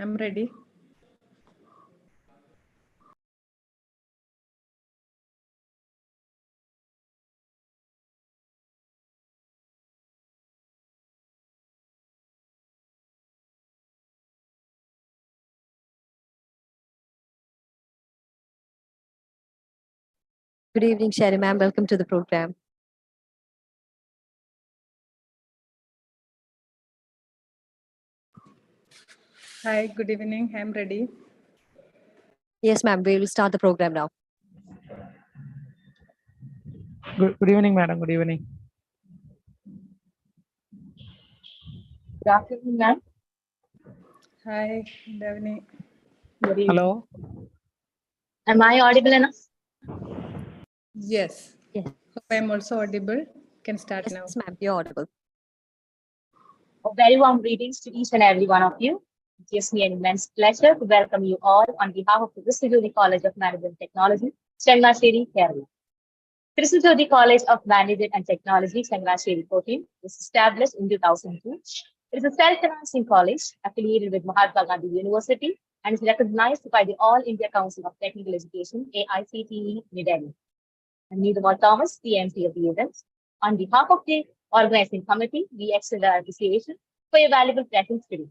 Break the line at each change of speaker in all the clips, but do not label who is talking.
I'm ready.
Good evening, Shari ma'am. Welcome to the program.
Hi, good evening. I'm ready.
Yes, ma'am. We will start the program now.
Good evening, madam. Good evening.
Good afternoon, ma'am.
Hi, good evening.
Good evening.
Hello.
Am I audible enough?
Yes.
Yes.
Hope I'm also audible. Can start now.
Yes, ma'am. You're audible.
A very warm greetings to each and every one of you. It gives me an immense pleasure to welcome you all on behalf of the Kristu College of Management Technology, Changanacherry, Kerala. Kristu College of Management and Technology, Changanacherry 14, was established in 2002. It is a self-financing college affiliated with Mahatma Gandhi University and is recognized by the All India Council of Technical Education, AICTE, New Delhi. I'm Needhamar Thomas, the MC of the event. On behalf of the organizing committee, we extend our appreciation for your valuable presence today.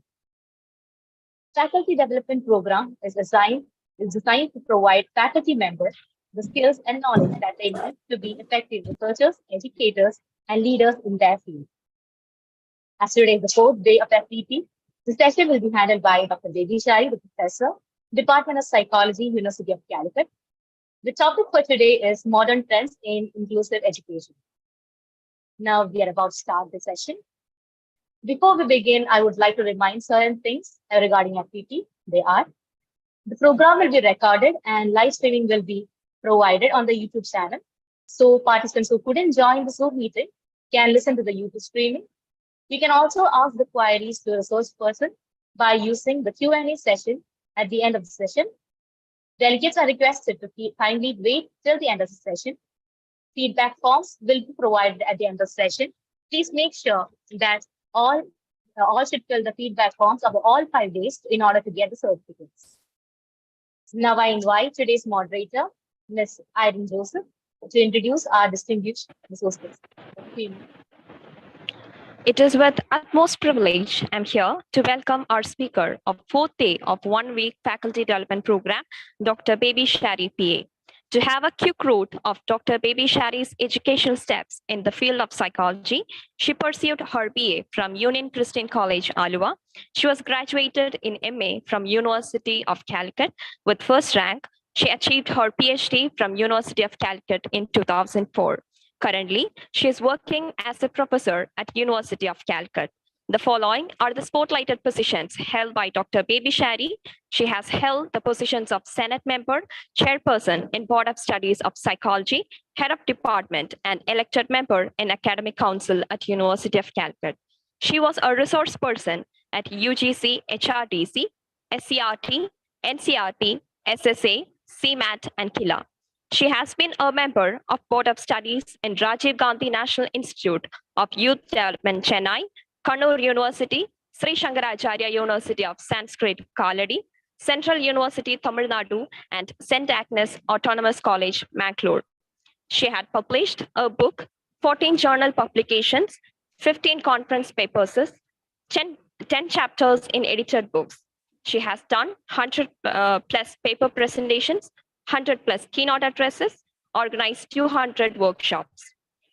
Faculty Development Program is designed to provide faculty members the skills and knowledge that they need to be effective researchers, educators, and leaders in their field. As today is the fourth day of FDP, the session will be handled by Dr. Baby Shari, the professor, Department of Psychology, University of Calicut. The topic for today is modern trends in inclusive education. Now we are about to start the session. Before we begin, I would like to remind certain things regarding FDP. They are: the program will be recorded and live streaming will be provided on the YouTube channel. So participants who couldn't join the Zoom meeting can listen to the YouTube streaming. You can also ask the queries to a resource person by using the Q&A session at the end of the session. Delegates are requested to kindly wait till the end of the session. Feedback forms will be provided at the end of the session. Please make sure that all should fill the feedback forms of all 5 days in order to get the certificates. Now I invite today's moderator, Ms. Irene Joseph, to introduce our distinguished resource person.
It is with utmost privilege I'm here to welcome our speaker of fourth day of 1 week faculty development program, Dr. Baby Shari PA. To have a quick route of Dr. Baby Shari's educational steps in the field of psychology, she pursued her BA from Union Christian College, Alua. She was graduated in MA from University of Calicut with first rank. She achieved her PhD from University of Calicut in 2004. Currently, she is working as a professor at University of Calicut. The following are the spotlighted positions held by Dr. Baby Shari. She has held the positions of Senate member, chairperson in Board of Studies of Psychology, head of department, and elected member in Academic Council at University of Calicut. She was a resource person at UGC, HRDC, SCRT, NCRT, SSA, CMAT, and KILA. She has been a member of Board of Studies in Rajiv Gandhi National Institute of Youth Development, Chennai, Kannur University, Sri Changanacherry University of Sanskrit, Kaladi, Central University, Tamil Nadu, and St. Agnes Autonomous College, Mangalore. She had published a book, 14 journal publications, 15 conference papers, 10 chapters in edited books. She has done 100 plus paper presentations, 100 plus keynote addresses, organized 200 workshops.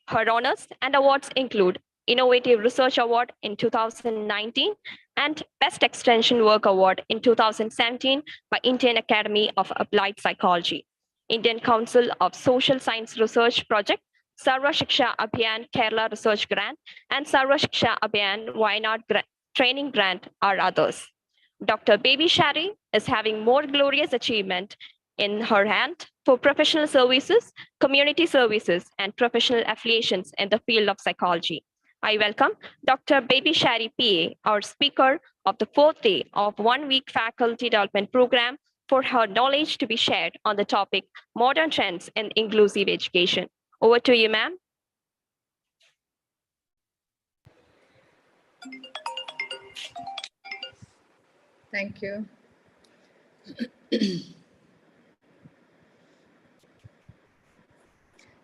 Her honors and awards include Innovative Research Award in 2019 and Best Extension Work Award in 2017 by Indian Academy of Applied Psychology, Indian Council of Social Science Research Project, Sarva Shiksha Abhiyan Kerala Research Grant, and Sarva Shiksha Abhiyan Wayanad Training Grant are others. Dr. Baby Shari is having more glorious achievement in her hand for professional services, community services, and professional affiliations in the field of psychology. I welcome Dr. Baby Shari PA, our speaker of the fourth day of 1 week faculty development program, for her knowledge to be shared on the topic modern trends in inclusive education. Over to you, ma'am.
Thank you.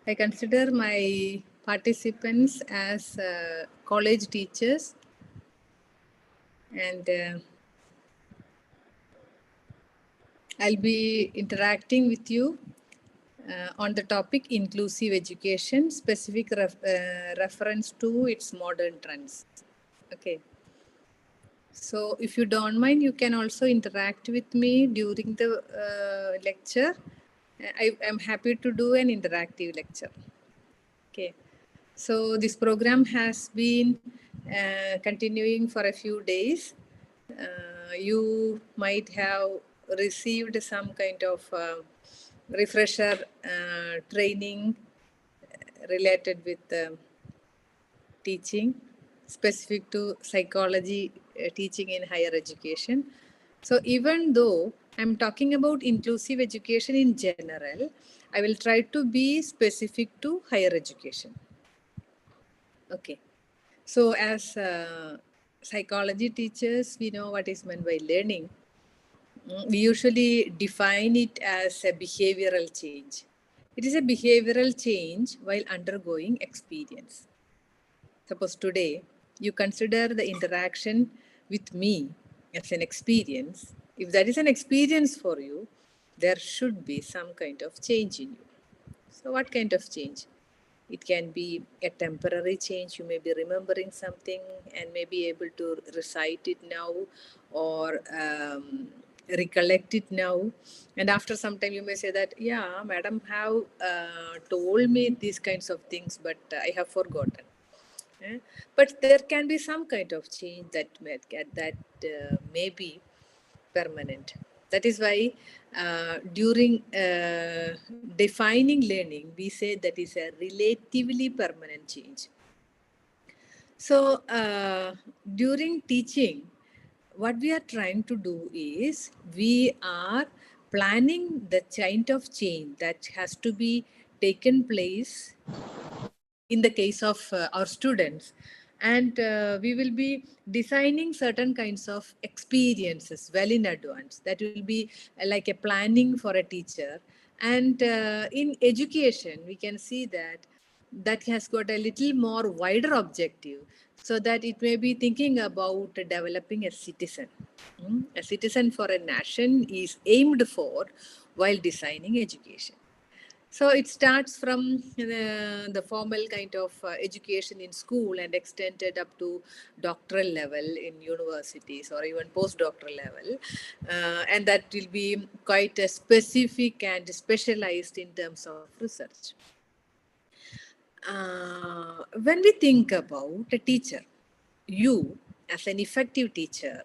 I consider my participants as college teachers, and I'll be interacting with you on the topic inclusive education, specific reference to its modern trends. Okay. So if you don't mind, you can also interact with me during the lecture. I am happy to do an interactive lecture. Okay. So this program has been continuing for a few days. You might have received some kind of refresher training related with teaching specific to psychology teaching in higher education. So even though I'm talking about inclusive education in general, I will try to be specific to higher education. Okay. So as psychology teachers, we know what is meant by learning. We usually define it as a behavioral change. It is a behavioral change while undergoing experience. Suppose today you consider the interaction with me as an experience. If that is an experience for you, there should be some kind of change in you. So what kind of change? It can be a temporary change. You may be remembering something and may be able to recite it now or recollect it now. And after some time, you may say that, yeah, madam have told me these kinds of things, but I have forgotten. But there can be some kind of change that may be permanent. That is why during defining learning, we say that is a relatively permanent change. So during teaching, what we are trying to do is we are planning the kind of change that has to be taken place in the case of our students, and we will be designing certain kinds of experiences well in advance. That will be like a planning for a teacher. And in education we can see that that has got a little more wider objective, so that it may be thinking about developing a citizen. A citizen for a nation is aimed for while designing education. So it starts from the formal kind of education in school and extended up to doctoral level in universities or even postdoctoral level. And that will be quite specific and specialized in terms of research. When we think about a teacher, you as an effective teacher,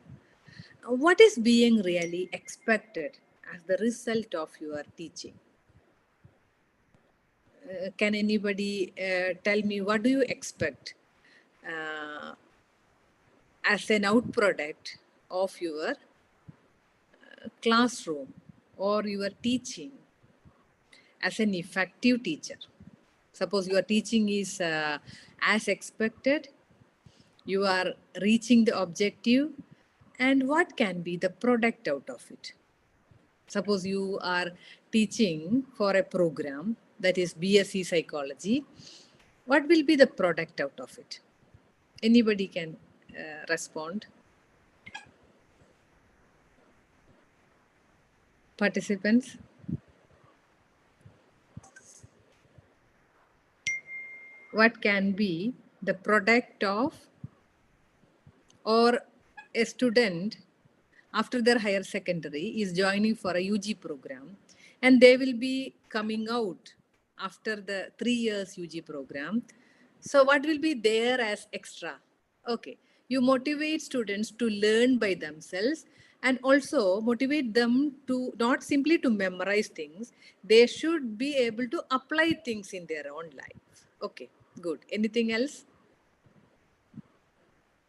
what is being really expected as the result of your teaching? Can anybody tell me what do you expect as an outproduct of your classroom or your teaching as an effective teacher? Suppose your teaching is as expected, you are reaching the objective, and what can be the product out of it? Suppose you are teaching for a program that is BSc Psychology. What will be the product out of it? Anybody can respond. Participants? What can be the product of, or a student after their higher secondary is joining for a UG program and they will be coming out after the 3 years UG program. So what will be there as extra? Okay, you motivate students to learn by themselves and also motivate them to not simply to memorize things, they should be able to apply things in their own life. Okay, good. Anything else?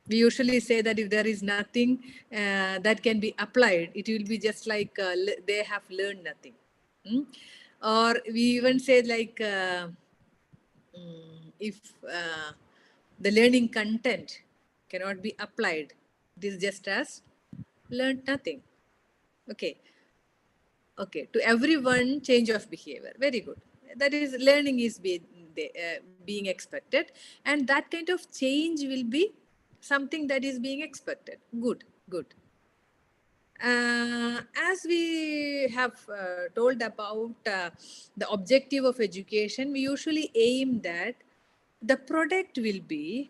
We usually say that if there is nothing that can be applied, it will be just like they have learned nothing. Or we even say like if the learning content cannot be applied, it is just as Learned nothing. Okay. Okay. To everyone, change of behavior. Very good. That is, learning is being expected. And that kind of change will be something that is being expected. Good. Good. As we have told about the objective of education, we usually aim that the product will be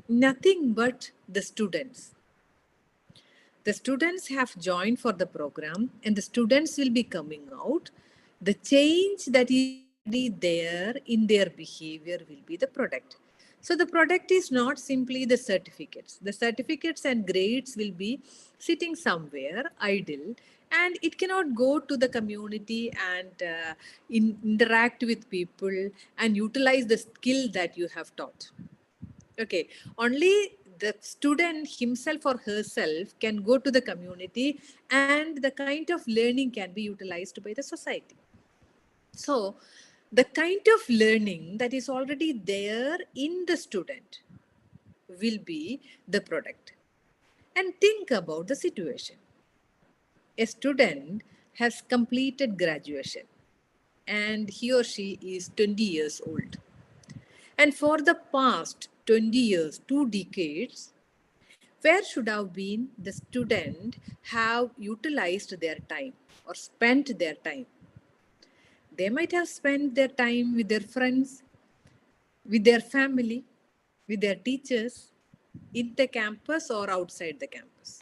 nothing but the students. The students have joined for the program and the students will be coming out. The change that is already there in their behavior will be the product. So the product is not simply the certificates. The certificates and grades will be sitting somewhere idle and it cannot go to the community and interact with people and utilize the skill that you have taught. Okay, only the student himself or herself can go to the community and the kind of learning can be utilized by the society. So, the kind of learning that is already there in the student will be the product. And think about the situation. A student has completed graduation and he or she is 20 years old. And for the past 20 years, 2 decades, where should have been the student have utilized their time or spent their time? They might have spent their time with their friends, with their family, with their teachers, in the campus or outside the campus.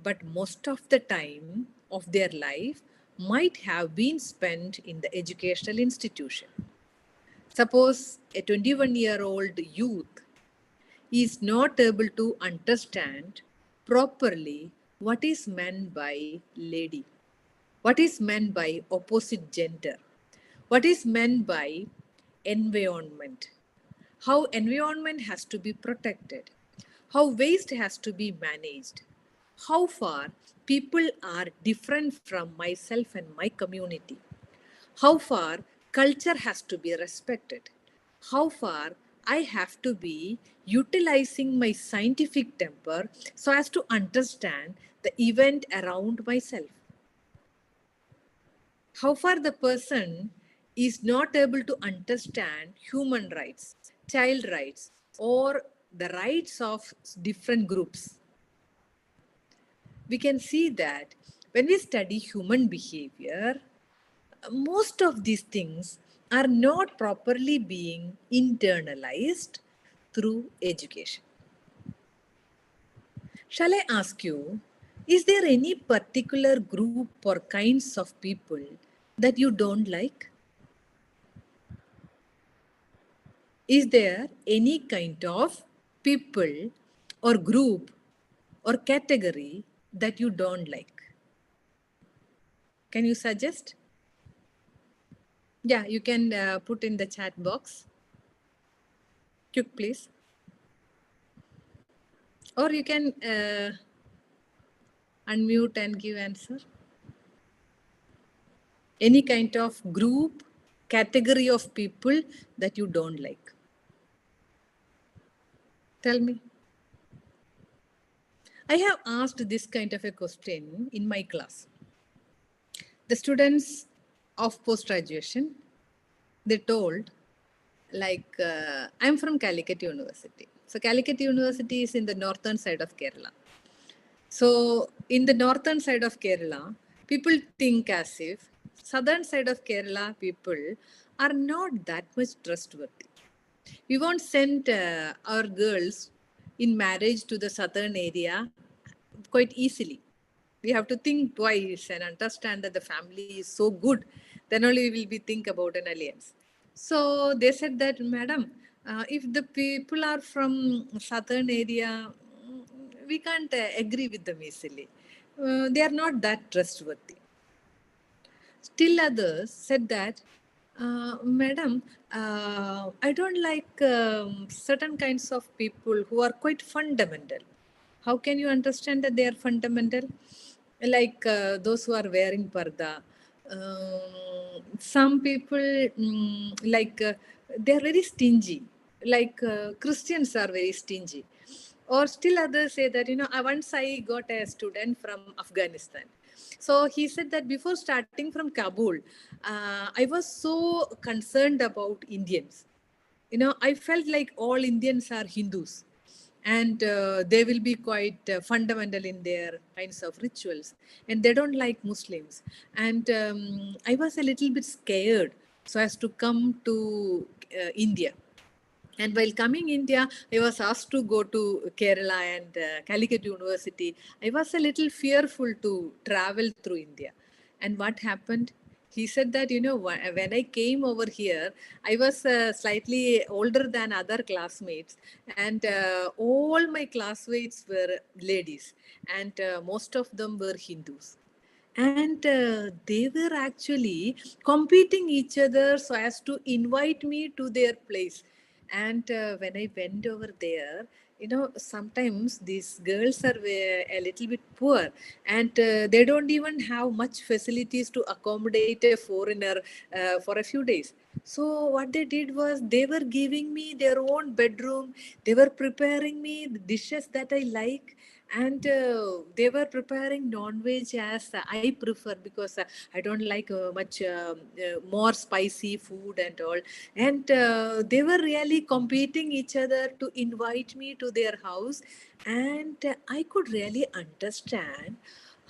But most of the time of their life might have been spent in the educational institution. Suppose a 21-year-old youth is not able to understand properly what is meant by lady, what is meant by opposite gender, what is meant by environment, how environment has to be protected, how waste has to be managed, how far people are different from myself and my community, how far culture has to be respected, how far I have to be utilizing my scientific temper so as to understand the event around myself. How far the person is not able to understand human rights, child rights, or the rights of different groups. We can see that when we study human behavior, most of these things are not properly being internalized through education. Shall I ask you, is there any particular group or kinds of people that you don't like? Is there any kind of people or group or category that you don't like? Can you suggest? Yeah, you can put in the chat box. Quick, please. Or you can unmute and give answer. Any kind of group, category of people that you don't like. Tell me. I have asked this kind of a question in my class. The students of post-graduation, they told, like, I'm from Calicut University. So Calicut University is in the northern side of Kerala. So in the northern side of Kerala, people think as if southern side of Kerala people are not that much trustworthy. We won't send our girls in marriage to the southern area quite easily. We have to think twice and understand that the family is so good. Then only we will be think about an alliance. So they said that, madam, if the people are from southern area, we can't agree with them easily. They are not that trustworthy. Still others said that, madam, I don't like certain kinds of people who are quite fundamental. How can you understand that they are fundamental? Like those who are wearing parda. Some people, like, they are very stingy. Like Christians are very stingy. Or still others say that, once I got a student from Afghanistan. So he said that before starting from Kabul, I was so concerned about Indians. I felt like all Indians are Hindus, and they will be quite fundamental in their kinds of rituals, and they don't like Muslims. And I was a little bit scared so as to come to India. And while coming India, I was asked to go to Kerala and Calicut University. I was a little fearful to travel through India. And what happened? He said that, when I came over here, I was slightly older than other classmates. And all my classmates were ladies. And most of them were Hindus. And they were actually competing each other so as to invite me to their place. And when I went over there, sometimes these girls are a little bit poor, and they don't even have much facilities to accommodate a foreigner for a few days. So what they did was they were giving me their own bedroom. They were preparing me the dishes that I like, and they were preparing non-veg as I prefer, because I don't like much more spicy food and all. And they were really competing each other to invite me to their house. And I could really understand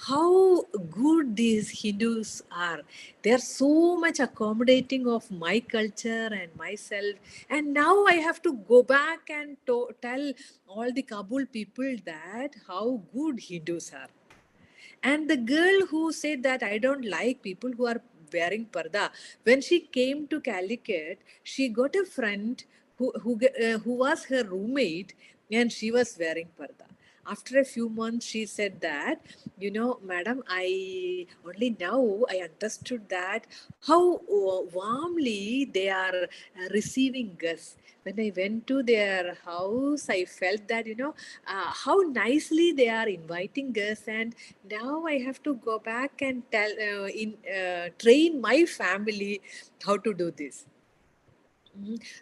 how good these Hindus are. They are so much accommodating of my culture and myself. And now I have to go back and tell all the Kabul people that how good Hindus are. And the girl who said that I don't like people who are wearing parda, when she came to Calicut, she got a friend who was her roommate, and she was wearing parda. After a few months, she said that, madam, I only now I understood that how warmly they are receiving us. When I went to their house, I felt that, how nicely they are inviting us. And now I have to go back and train my family how to do this.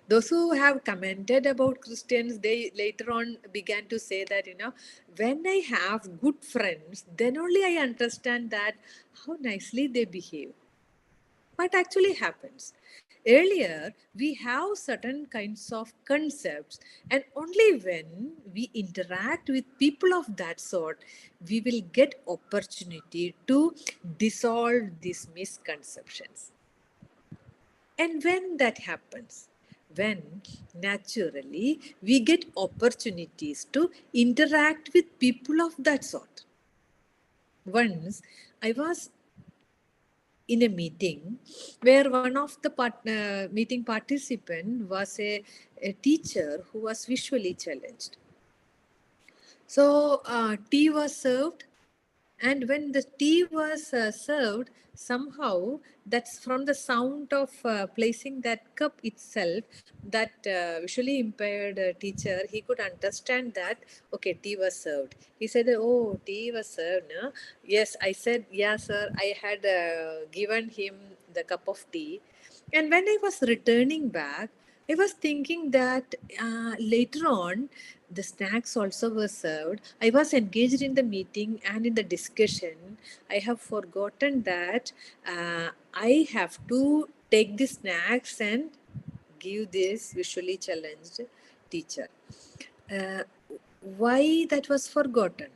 Those who have commented about Christians, they later on began to say that, when I have good friends, then only I understand that how nicely they behave. What actually happens? Earlier, we have certain kinds of concepts, and only when we interact with people of that sort, we will get opportunity to dissolve these misconceptions. And when that happens, when naturally we get opportunities to interact with people of that sort. Once I was in a meeting where one of the meeting participant was a teacher who was visually challenged. So tea was served, and when the tea was served, somehow that's from the sound of placing that cup itself, that visually impaired teacher, he could understand that, okay, tea was served. He said, oh, tea was served, no? Yes, I said, yeah, sir, I had given him the cup of tea. And when I was returning back, I was thinking that later on, the snacks also were served. I was engaged in the meeting and in the discussion. I have forgotten that I have to take the snacks and give this visually challenged teacher. Uh, why that was forgotten?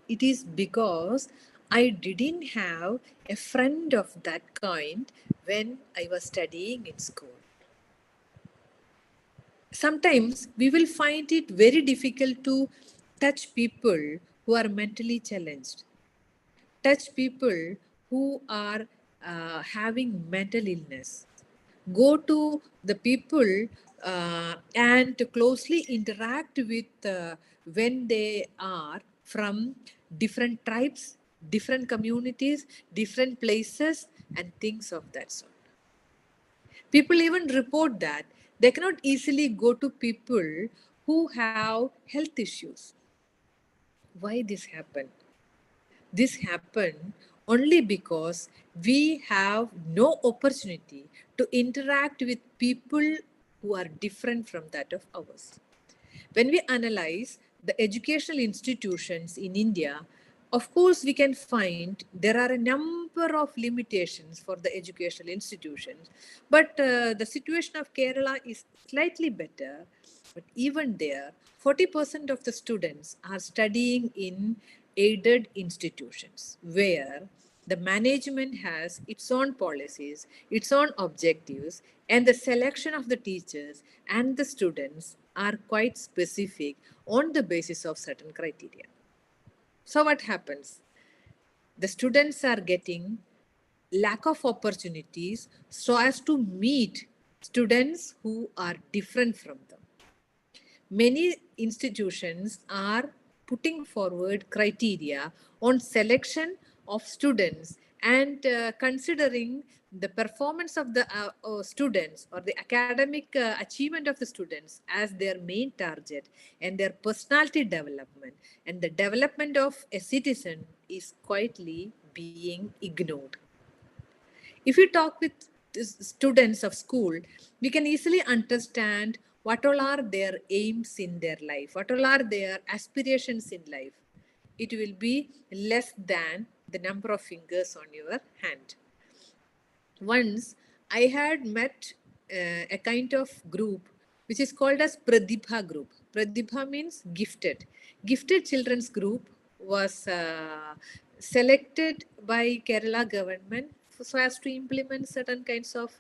It is because I didn't have a friend of that kind when I was studying in school. Sometimes we will find it very difficult to touch people who are mentally challenged, touch people who are having mental illness. Go to the people and to closely interact with when they are from different tribes, different communities, different places, and things of that sort. People even report that they cannot easily go to people who have health issues. Why this happened? This happened only because we have no opportunity to interact with people who are different from that of ours. When we analyze the educational institutions in India, of course, we can find there are a number of limitations for the educational institutions, but the situation of Kerala is slightly better. But even there, 40% of the students are studying in aided institutions where the management has its own policies, its own objectives, and the selection of the teachers and the students are quite specific on the basis of certain criteria. So what happens? The students are getting lack of opportunities so as to meet students who are different from them. Many institutions are putting forward criteria on selection of students and considering the performance of the students or the academic achievement of the students as their main target, and their personality development and the development of a citizen is quietly being ignored. If we talk with students of school, we can easily understand what all are their aims in their life, what all are their aspirations in life. It will be less than the number of fingers on your hand. Once I had met a kind of group which is called as Pradibha group. Pradibha means gifted. Gifted children's group was selected by Kerala government so as to implement certain kinds of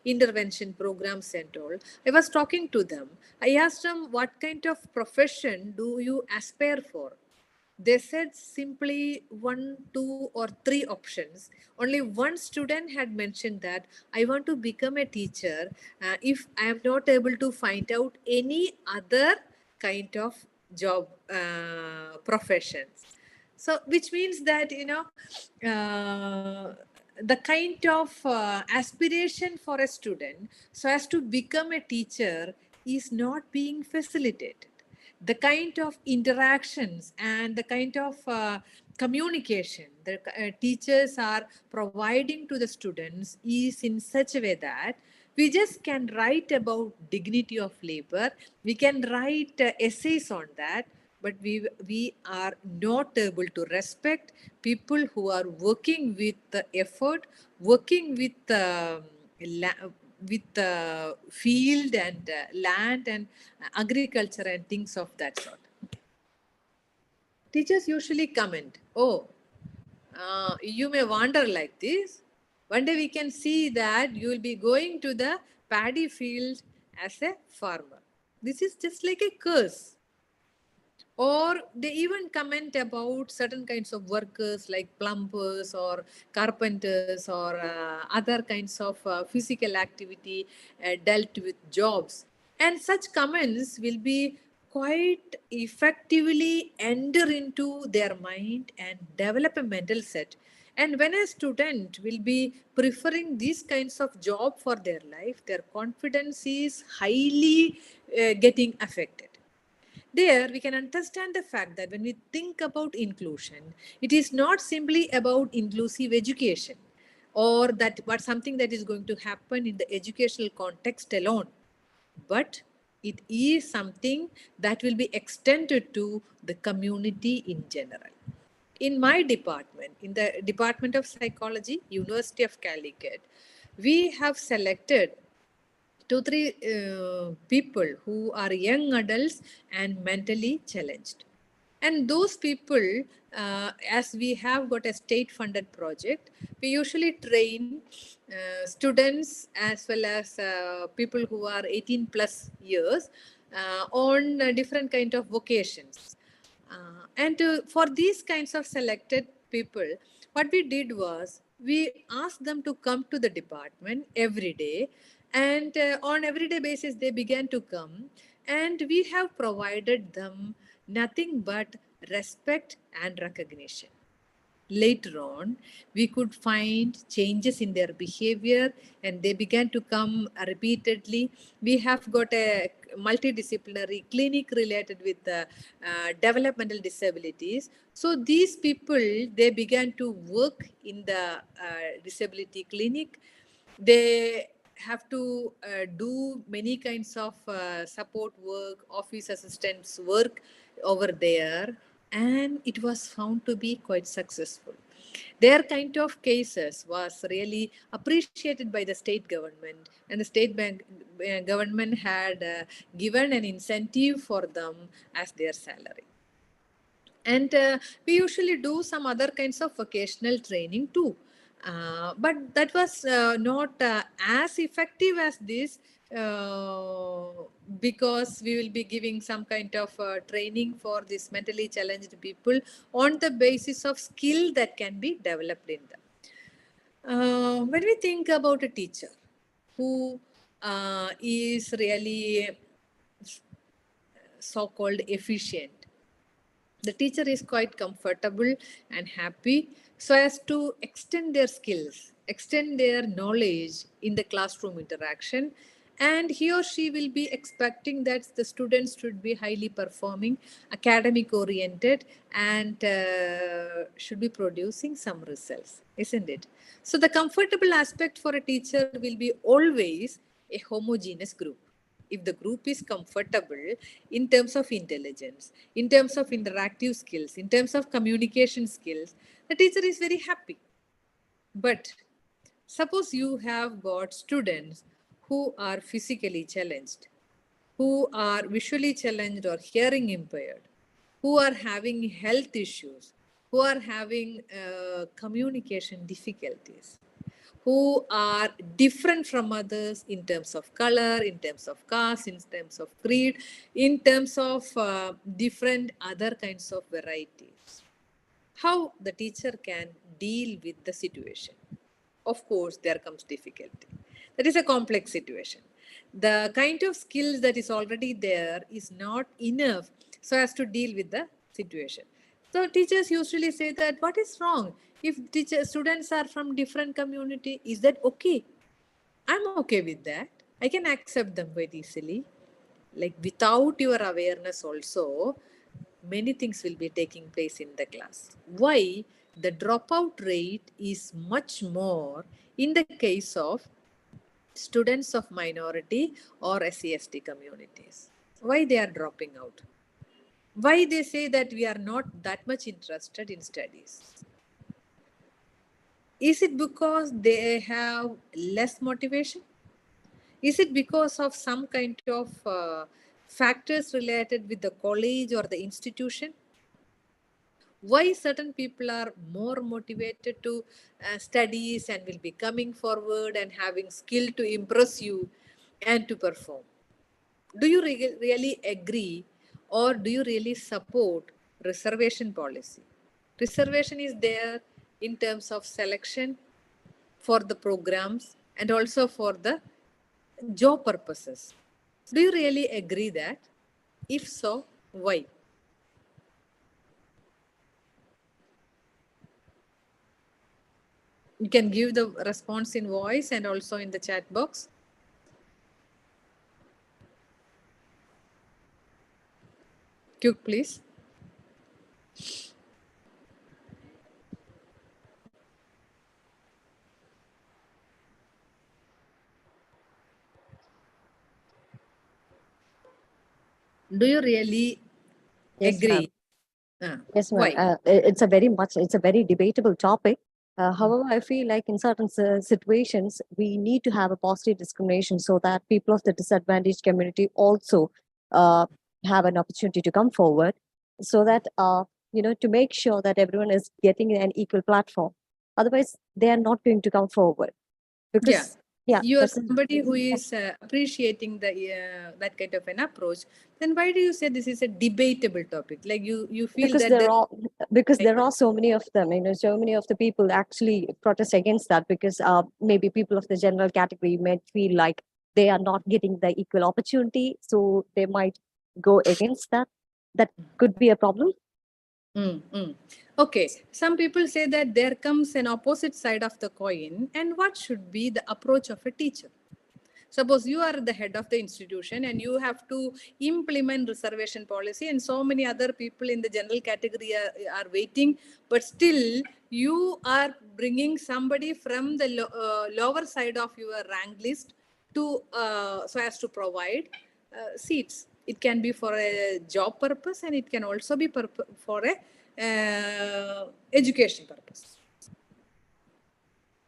intervention programs and all. I was talking to them. I asked them, what kind of profession do you aspire for? They said simply one, two, or three options. Only one student had mentioned that I want to become a teacher if I am not able to find out any other kind of job professions. So, which means that, the kind of aspiration for a student so as to become a teacher is not being facilitated. The kind of interactions and the kind of communication the teachers are providing to the students is in such a way that we just can write about dignity of labor, we can write essays on that, but we are not able to respect people who are working with the effort, working with field and land and agriculture and things of that sort. Teachers usually comment, oh, you may wonder like this. One day we can see that you will be going to the paddy field as a farmer. This is just like a curse. Or they even comment about certain kinds of workers like plumbers or carpenters or other kinds of physical activity dealt with jobs. And such comments will be quite effectively enter into their mind and develop a mental set. And when a student will be preferring these kinds of job for their life, their confidence is highly getting affected. There, we can understand the fact that when we think about inclusion, it is not simply about inclusive education or that what something that is going to happen in the educational context alone, but it is something that will be extended to the community in general. In my department, in the Department of Psychology, University of Calicut, we have selected 2-3 people who are young adults and mentally challenged. And those people, as we have got a state funded project, we usually train students as well as people who are 18 plus years on different kind of vocations. And for these kinds of selected people, what we did was we asked them to come to the department every day, and on everyday basis they began to come, and we have provided them nothing but respect and recognition. Later on, we could find changes in their behavior and they began to come repeatedly. We have got a multidisciplinary clinic related with developmental disabilities. So these people, they began to work in the disability clinic. They have to do many kinds of support work, office assistants work over there, and it was found to be quite successful. Their kind of cases was really appreciated by the state government, and the government had given an incentive for them as their salary. And we usually do some other kinds of vocational training too. But that was not as effective as this, because we will be giving some kind of training for these mentally challenged people on the basis of skill that can be developed in them. When we think about a teacher who is really so-called efficient, the teacher is quite comfortable and happy so as to extend their skills, extend their knowledge in the classroom interaction, and he or she will be expecting that the students should be highly performing, academic oriented, and should be producing some results, isn't it? So the comfortable aspect for a teacher will be always a homogeneous group. If the group is comfortable in terms of intelligence, in terms of interactive skills, in terms of communication skills, the teacher is very happy. But suppose you have got students who are physically challenged, who are visually challenged or hearing impaired, who are having health issues, who are having communication difficulties, who are different from others in terms of color, in terms of caste, in terms of creed, in terms of different other kinds of varieties. How the teacher can deal with the situation? Of course, there comes difficulty. That is a complex situation. The kind of skills that is already there is not enough so as to deal with the situation. So teachers usually say that, what is wrong? If students are from different community, is that okay? I'm okay with that. I can accept them very easily. Like without your awareness also, many things will be taking place in the class. Why? The dropout rate is much more in the case of students of minority or SC/ST communities. Why they are dropping out? Why they say that we are not that much interested in studies? Is it because they have less motivation? Is it because of some kind of factors related with the college or the institution? Why certain people are more motivated to studies and will be coming forward and having skill to impress you and to perform? Do you really agree, or do you really support reservation policy? Reservation is there in terms of selection for the programs and also for the job purposes. Do you really agree that? If so, why? You can give the response in voice and also in the chat box. Quick, please. Do you really
Yes,
agree?
Yes, ma'am.
Why?
It's a very debatable topic. However, I feel like in certain situations, we need to have a positive discrimination so that people of the disadvantaged community also have an opportunity to come forward, so that to make sure that everyone is getting an equal platform. Otherwise, they are not going to come forward because
you are somebody who is appreciating the that kind of an approach. Then why do you say this is a debatable topic? Like you feel
because there are so many of them. So many of the people actually protest against that because maybe people of the general category may feel like they are not getting the equal opportunity, so they might go against that. That could be a problem.
Okay, some people say that there comes an opposite side of the coin, and what should be the approach of a teacher? Suppose you are the head of the institution and you have to implement reservation policy, and so many other people in the general category are waiting, but still you are bringing somebody from the lower side of your rank list to so as to provide seats. It can be for a job purpose, and it can also be for a education purpose.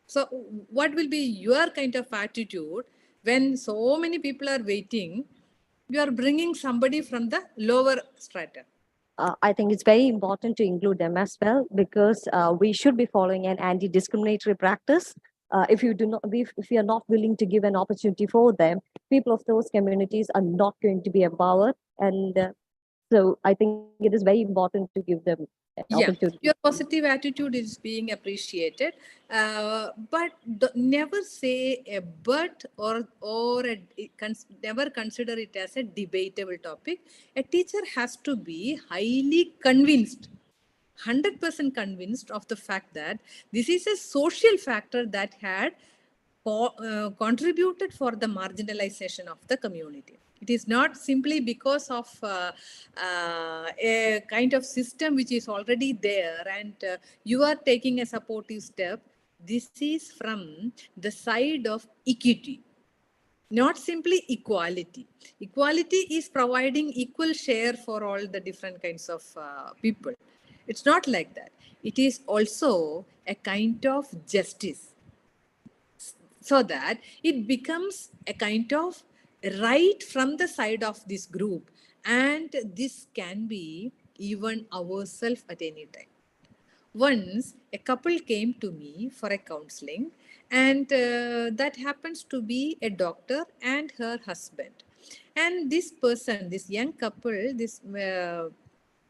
So what will be your kind of attitude when so many people are waiting? You are bringing somebody from the lower strata.
I think it's very important to include them as well, because we should be following an anti-discriminatory practice. If you are not willing to give an opportunity for them, people of those communities are not going to be empowered. And so I think it is very important to give them an opportunity.
Your positive attitude is being appreciated, but never say a but or never consider it as a debatable topic. A teacher has to be highly convinced, 100% convinced of the fact that this is a social factor that had contributed for the marginalization of the community. It is not simply because of a kind of system which is already there and you are taking a supportive step. This is from the side of equity, not simply equality. Equality is providing equal share for all the different kinds of people. It's not like that. It is also a kind of justice, so that it becomes a kind of right from the side of this group, and this can be even ourselves at any time. Once a couple came to me for a counseling, and that happens to be a doctor and her husband. And this person, this young couple, this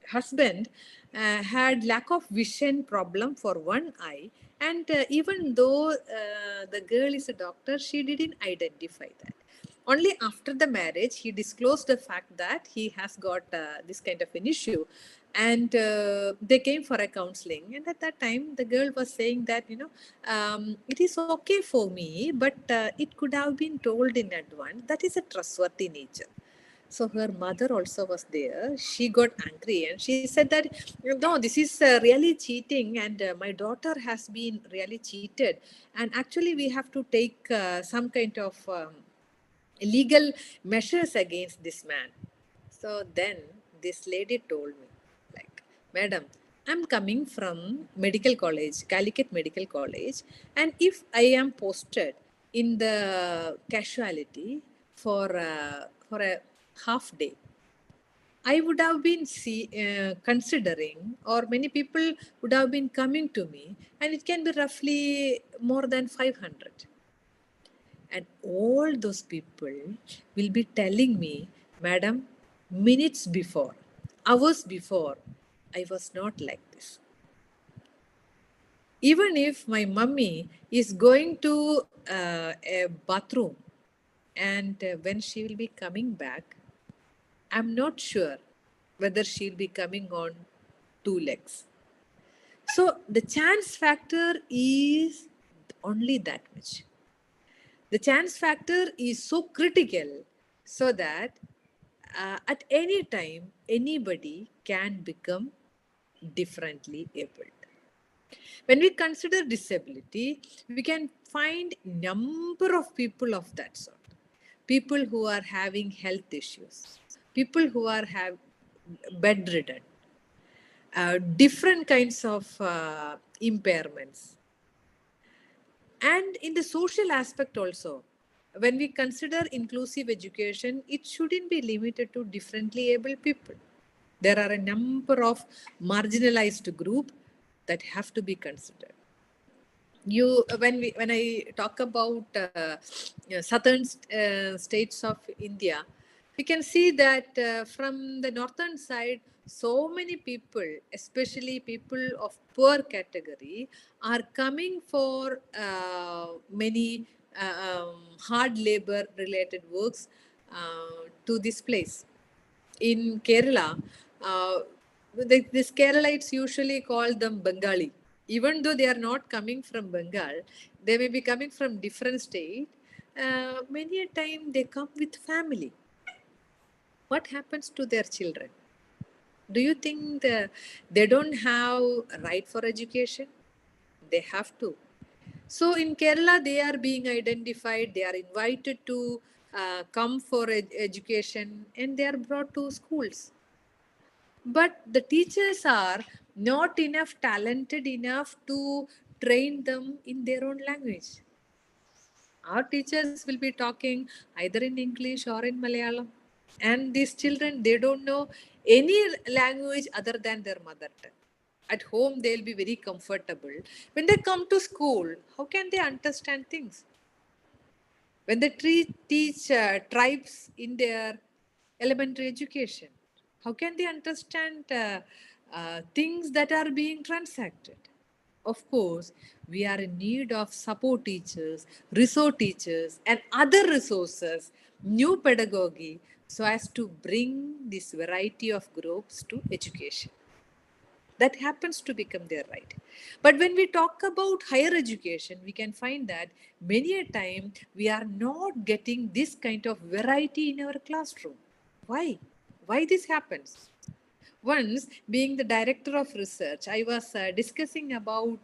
husband had lack of vision problem for one eye, and even though the girl is a doctor, she didn't identify that. Only after the marriage, he disclosed the fact that he has got this kind of an issue, and they came for a counseling. And at that time, the girl was saying that, it is okay for me, but it could have been told in advance. That is a trustworthy nature. So her mother also was there. She got angry and she said that, no, this is really cheating, and my daughter has been really cheated. And actually, we have to take some kind of legal measures against this man. So then this lady told me, like, Madam, I'm coming from medical college, Calicut Medical College, and if I am posted in the casualty for a half day, I would have been considering, or many people would have been coming to me, and it can be roughly more than 500. And all those people will be telling me, Madam, minutes before, hours before, I was not like this. Even if my mummy is going to a bathroom, and when she will be coming back, I'm not sure whether she'll be coming on 2 legs. So the chance factor is only that much. The chance factor is so critical, so that at any time, anybody can become differently abled. When we consider disability, we can find number of people of that sort. People who are having health issues, people who are bedridden, different kinds of impairments. And in the social aspect also, when we consider inclusive education, it shouldn't be limited to differently able people. There are a number of marginalized groups that have to be considered. When I talk about southern states of India, we can see that from the northern side, so many people, especially people of poor category, are coming for many hard labor related works to this place. In Kerala, these Keralites usually call them Bengali. Even though they are not coming from Bengal, they may be coming from different state. Many a time they come with family. What happens to their children? Do you think they don't have right for education? They have to. So in Kerala, they are being identified. They are invited to come for education and they are brought to schools. But the teachers are not enough talented enough to train them in their own language. Our teachers will be talking either in English or in Malayalam. And these children, they don't know any language other than their mother tongue. At home, they'll be very comfortable. When they come to school, how can they understand things? When they teach tribes in their elementary education, how can they understand things that are being transacted? Of course, we are in need of support teachers, resource teachers, and other resources, new pedagogy, so as to bring this variety of groups to education. That happens to become their right. But when we talk about higher education, we can find that many a time we are not getting this kind of variety in our classroom. Why? Why this happens? Once, being the director of research, I was discussing about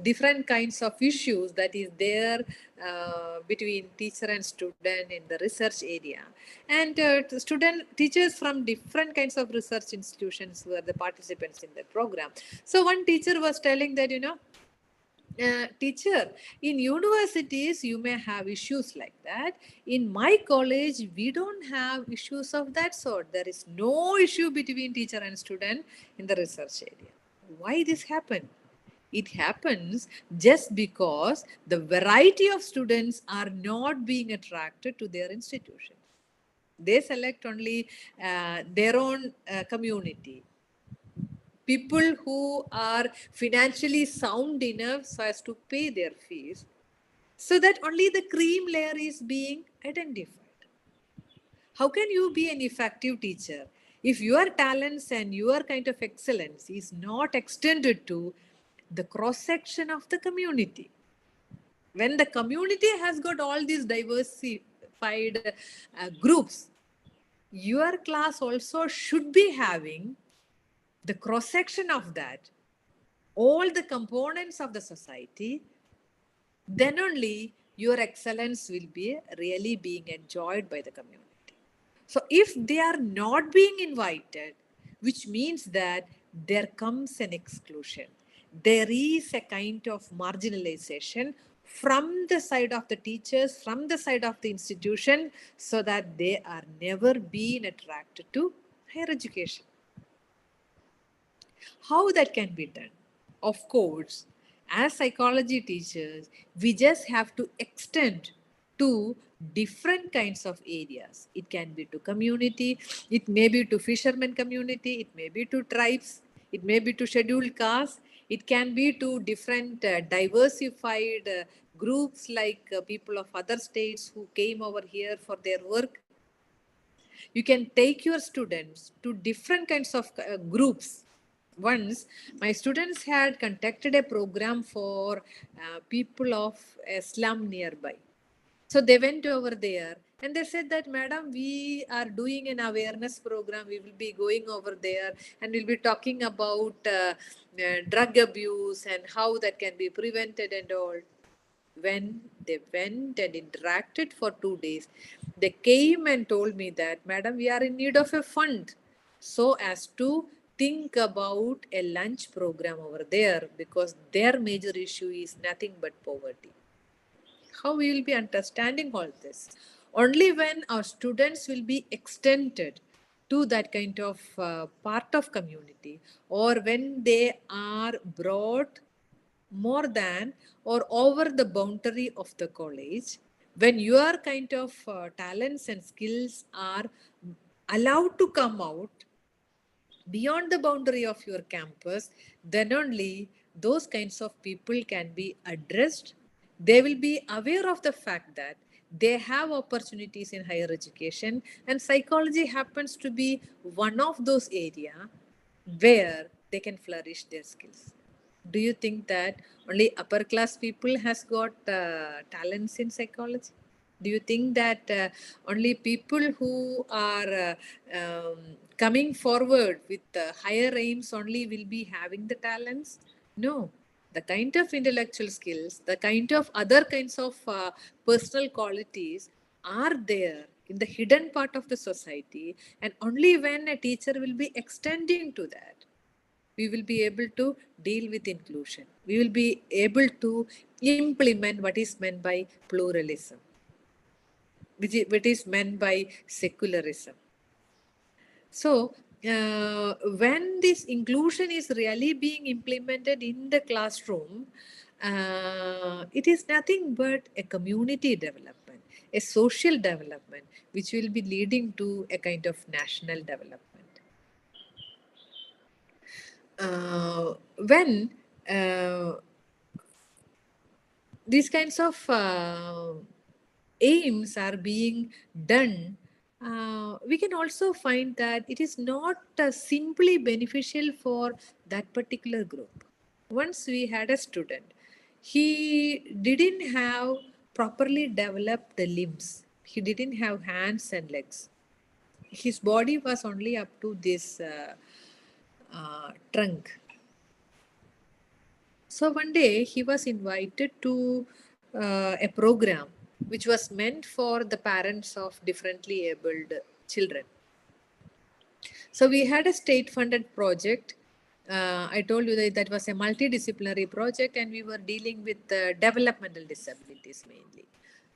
different kinds of issues that is there between teacher and student in the research area. And teachers from different kinds of research institutions were the participants in the program. So one teacher was telling that, teacher, in universities you may have issues like that. In my college we don't have issues of that sort. There is no issue between teacher and student in the research area. Why this happen? It happens just because the variety of students are not being attracted to their institution. They select only their own community, people who are financially sound enough so as to pay their fees, so that only the cream layer is being identified. How can you be an effective teacher if your talents and your kind of excellence is not extended to the cross section of the community? When the community has got all these diversified groups, your class also should be having the cross section of that, all the components of the society. Then only your excellence will be really being enjoyed by the community. So if they are not being invited, which means that there comes an exclusion. There is a kind of marginalization from the side of the teachers, from the side of the institution, so that they are never being attracted to higher education. How that can be done? Of course, as psychology teachers, we just have to extend to different kinds of areas. It can be to community, it may be to fishermen community, it may be to tribes, it may be to scheduled castes, it can be to different diversified groups like people of other states who came over here for their work. You can take your students to different kinds of groups. Once, my students had conducted a program for people of a slum nearby. So they went over there and they said that, Madam, we are doing an awareness program. We will be going over there and we'll be talking about drug abuse and how that can be prevented and all. When they went and interacted for 2 days, they came and told me that, Madam, we are in need of a fund so as to think about a lunch program over there, because their major issue is nothing but poverty. How we will be understanding all this? Only when our students will be extended to that kind of part of community, or when they are brought more than or over the boundary of the college, when your kind of talents and skills are allowed to come out beyond the boundary of your campus, then only those kinds of people can be addressed. They will be aware of the fact that they have opportunities in higher education, and psychology happens to be one of those areas where they can flourish their skills. Do you think that only upper class people has got talents in psychology? Do you think that only people who are coming forward with higher aims only will be having the talents? No. The kind of intellectual skills, the kind of other kinds of personal qualities are there in the hidden part of the society, and only when a teacher will be extending to that, we will be able to deal with inclusion. We will be able to implement what is meant by pluralism, what is meant by secularism. So, when this inclusion is really being implemented in the classroom, it is nothing but a community development, a social development, which will be leading to a kind of national development. When these kinds of aims are being done, we can also find that it is not simply beneficial for that particular group. Once we had a student, he didn't have properly developed the limbs. He didn't have hands and legs. His body was only up to this trunk. So one day he was invited to a program which was meant for the parents of differently abled children. So we had a state-funded project. I told you that that was a multidisciplinary project, and we were dealing with developmental disabilities mainly.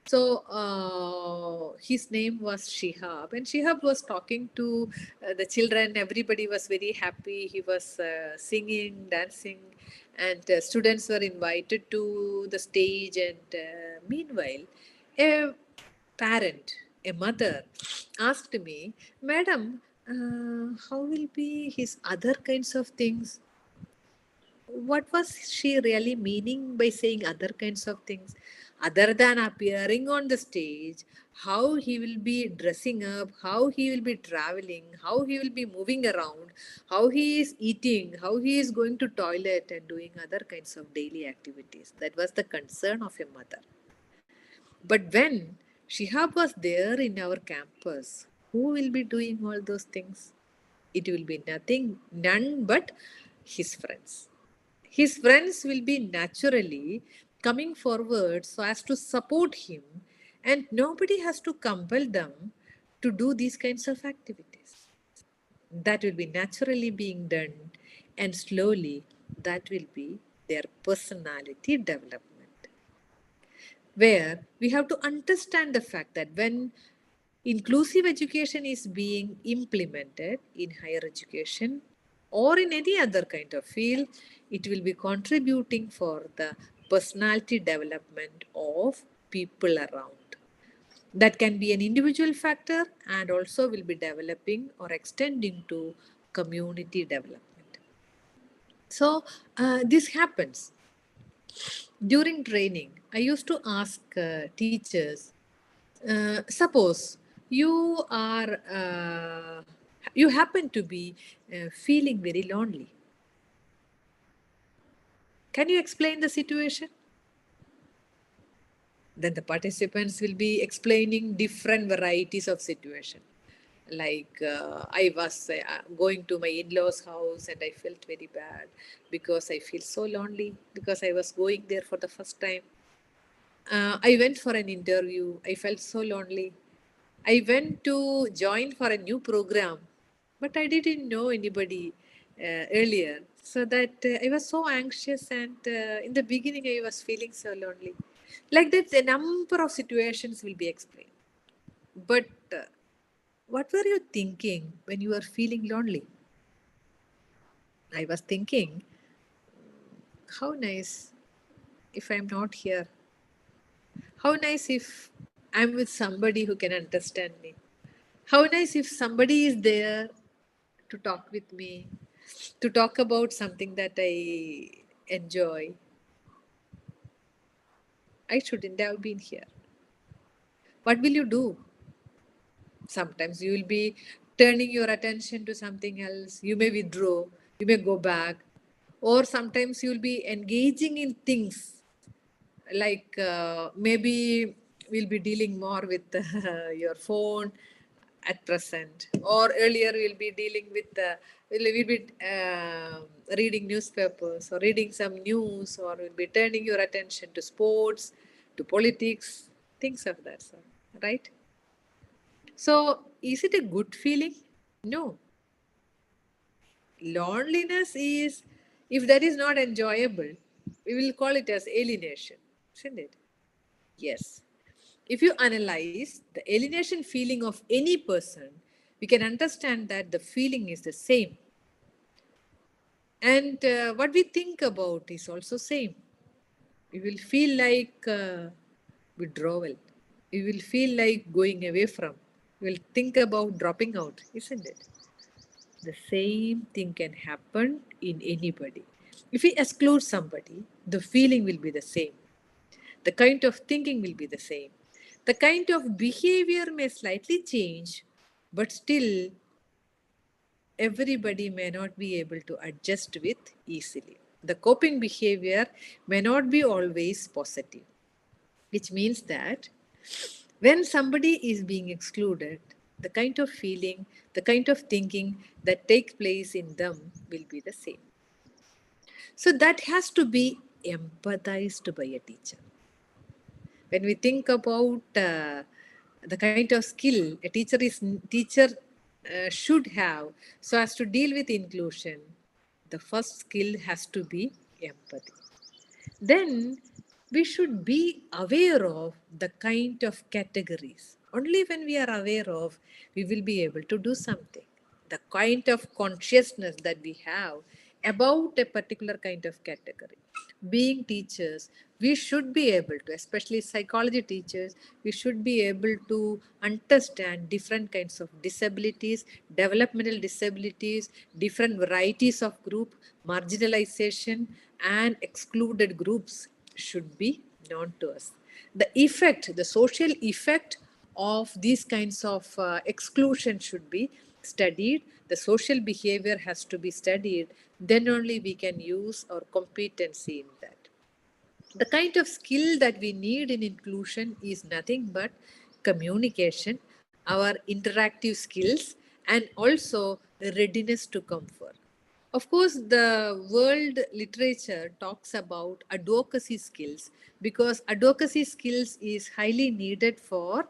So his name was Shihab, and Shihab was talking to the children. Everybody was very happy. He was singing, dancing, and students were invited to the stage. And meanwhile, a parent, a mother, asked me, Madam, how will be his other kinds of things? What was she really meaning by saying other kinds of things? Other than appearing on the stage, how he will be dressing up, how he will be traveling, how he will be moving around, how he is eating, how he is going to toilet and doing other kinds of daily activities. That was the concern of a mother. But when Shihab was there in our campus, who will be doing all those things? It will be none but his friends. His friends will be naturally coming forward so as to support him, and nobody has to compel them to do these kinds of activities. That will be naturally being done, and slowly that will be their personality development. Where we have to understand the fact that when inclusive education is being implemented in higher education or in any other kind of field, it will be contributing for the personality development of people around. That can be an individual factor and also will be developing or extending to community development. So this happens. During training, I used to ask teachers, suppose you are, you happen to be feeling very lonely. Can you explain the situation? Then the participants will be explaining different varieties of situation. Like I was going to my in-laws' house and I felt very bad because I feel so lonely because I was going there for the first time. I went for an interview. I felt so lonely. I went to join for a new program, but I didn't know anybody earlier. So that I was so anxious, and in the beginning, I was feeling so lonely. Like that, a number of situations will be explained. But what were you thinking when you were feeling lonely? I was thinking, how nice if I'm not here. How nice if I'm with somebody who can understand me. How nice if somebody is there to talk with me, to talk about something that I enjoy. I shouldn't have been here. What will you do? Sometimes you will be turning your attention to something else. You may withdraw, you may go back, or sometimes you will be engaging in things like maybe we'll be dealing more with your phone at present, or earlier we'll be dealing with we'll be reading newspapers or reading some news, or we'll be turning your attention to sports, to politics, things of that sort, right? So is it a good feeling? No. Loneliness is, if that is not enjoyable, we will call it as alienation, isn't it? Yes. If you analyze the alienation feeling of any person, we can understand that the feeling is the same. And what we think about is also same. We will feel like withdrawal. We will feel like going away from. We will think about dropping out, isn't it? The same thing can happen in anybody. If we exclude somebody, the feeling will be the same. The kind of thinking will be the same. The kind of behavior may slightly change, but still everybody may not be able to adjust with easily. The coping behavior may not be always positive, which means that when somebody is being excluded, the kind of feeling, the kind of thinking that takes place in them will be the same. So that has to be empathized by a teacher. When we think about the kind of skill a teacher should have so as to deal with inclusion, the first skill has to be empathy. Then we should be aware of the kind of categories. Only when we are aware of, we will be able to do something. The kind of consciousness that we have about a particular kind of category. Being teachers, we should be able to, especially psychology teachers, we should be able to understand different kinds of disabilities, developmental disabilities, different varieties of group, marginalization, and excluded groups should be known to us. The effect, the social effect of these kinds of exclusion should be studied. The social behavior has to be studied. Then only we can use our competency in that. The kind of skill that we need in inclusion is nothing but communication, our interactive skills, and also the readiness to comfort. Of course, the world literature talks about advocacy skills because advocacy skills is highly needed for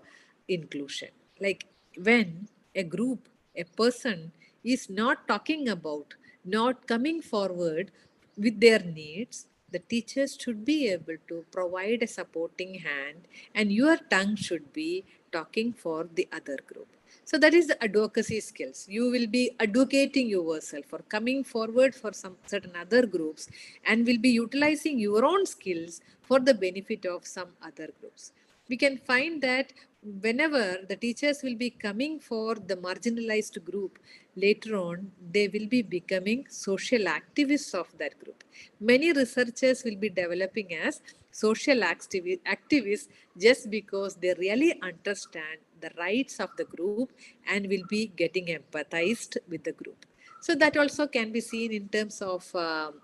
inclusion. Like when a group, a person is not talking about, not coming forward with their needs, the teachers should be able to provide a supporting hand and your tongue should be talking for the other group. So that is the advocacy skills. You will be advocating yourself for coming forward for some certain other groups and will be utilizing your own skills for the benefit of some other groups. We can find that whenever the teachers will be coming for the marginalized group, later on they will be becoming social activists of that group. Many researchers will be developing as social activists just because they really understand the rights of the group and will be getting empathized with the group. So that also can be seen in terms of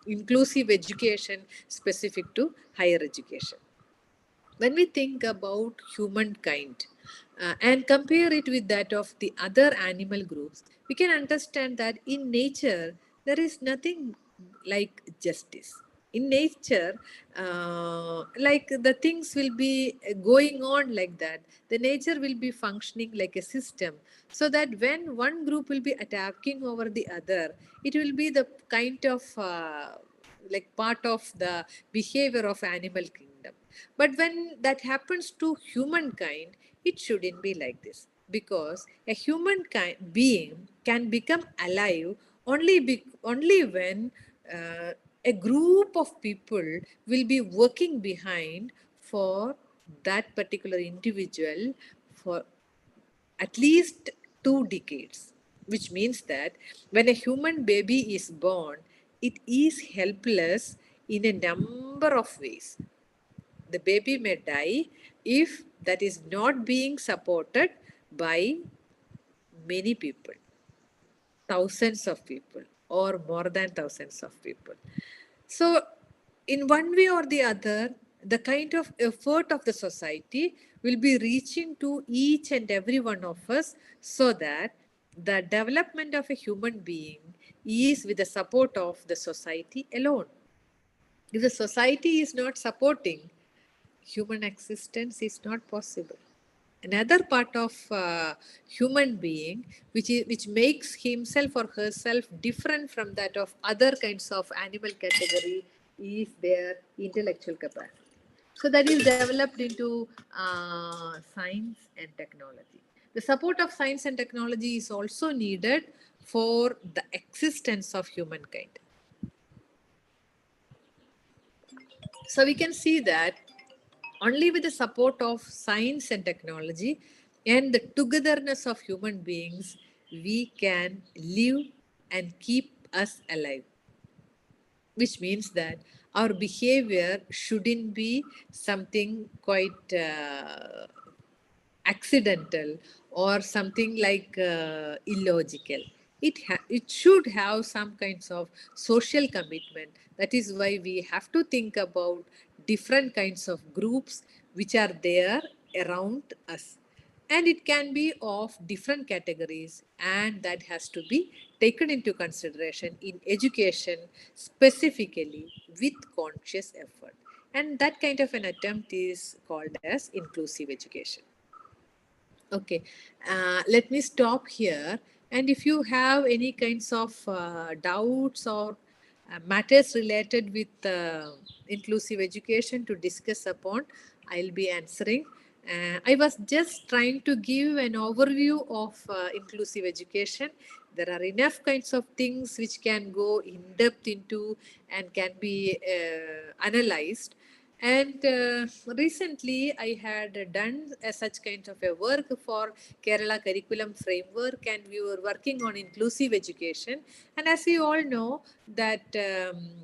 inclusive education specific to higher education. When we think about humankind and compare it with that of the other animal groups, we can understand that in nature, there is nothing like justice. In nature, like the things will be going on like that. The nature will be functioning like a system so that when one group will be attacking over the other, it will be the kind of like part of the behavior of animal kingdom. But when that happens to humankind, it shouldn't be like this because a humankind being can become alive only when a group of people will be working behind for that particular individual for at least 2 decades, which means that when a human baby is born, it is helpless in a number of ways. The baby may die if that is not being supported by many people, thousands of people, or more than thousands of people. So, in one way or the other, the kind of effort of the society will be reaching to each and every one of us so that the development of a human being is with the support of the society alone. If the society is not supporting, human existence is not possible. another part of human being which makes himself or herself different from that of other kinds of animal category is their intellectual capacity. So that is developed into science and technology. The support of science and technology is also needed for the existence of humankind. So we can see that only with the support of science and technology and the togetherness of human beings, we can live and keep us alive. Which means that our behavior shouldn't be something quite accidental or something like illogical. It should have some kinds of social commitment. That is why we have to think about different kinds of groups which are there around us, and it can be of different categories, and that has to be taken into consideration in education specifically with conscious effort, and that kind of an attempt is called as inclusive education. Okay, let me stop here. And if you have any kinds of doubts or matters related with inclusive education to discuss upon, I'll be answering. I was just trying to give an overview of inclusive education. There are enough kinds of things which can go in depth into and can be analyzed. And recently, I had done such kind of a work for Kerala curriculum framework, and we were working on inclusive education. And as you all know, that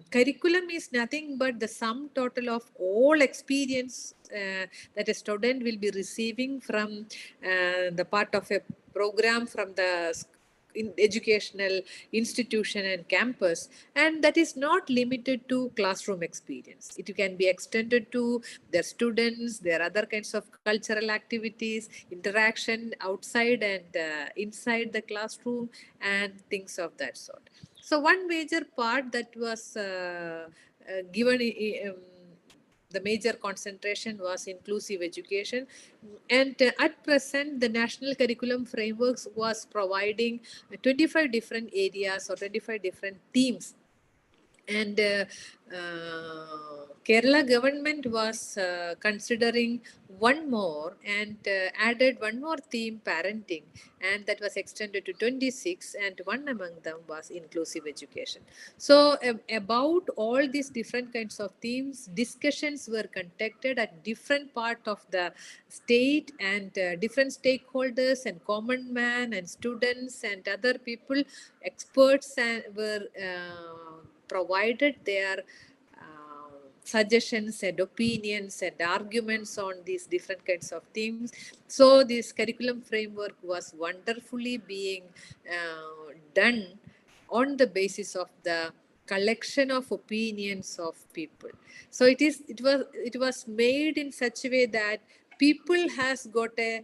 curriculum is nothing but the sum total of all experience that a student will be receiving from the part of a program from the in educational institution and campus, and that is not limited to classroom experience. It can be extended to their students, their other kinds of cultural activities, interaction outside and inside the classroom, and things of that sort. So one major part that was given the major concentration was inclusive education, and at present the national curriculum frameworks was providing 25 different areas or 25 different themes. And Kerala government was considering one more and added one more theme, parenting, and that was extended to 26, and one among them was inclusive education. So about all these different kinds of themes, discussions were conducted at different part of the state, and different stakeholders and common man and students and other people, experts, and were provided their suggestions and opinions and arguments on these different kinds of themes. So this curriculum framework was wonderfully being done on the basis of the collection of opinions of people. So it was made in such a way that people has got a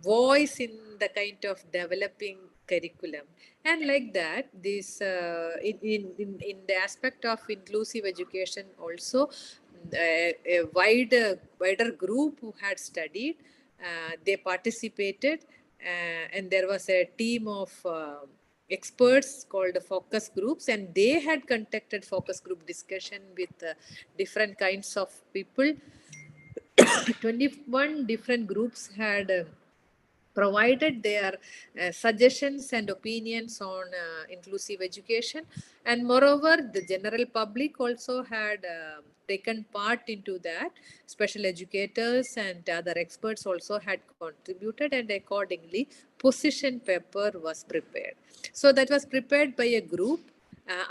voice in the kind of developing curriculum. And like that, this in the aspect of inclusive education also, a wider group who had studied, they participated, and there was a team of experts called focus groups, and they had conducted focus group discussion with different kinds of people. 21 different groups had provided their suggestions and opinions on inclusive education, and moreover the general public also had taken part into that. Special educators and other experts also had contributed, and accordingly position paper was prepared. So that was prepared by a group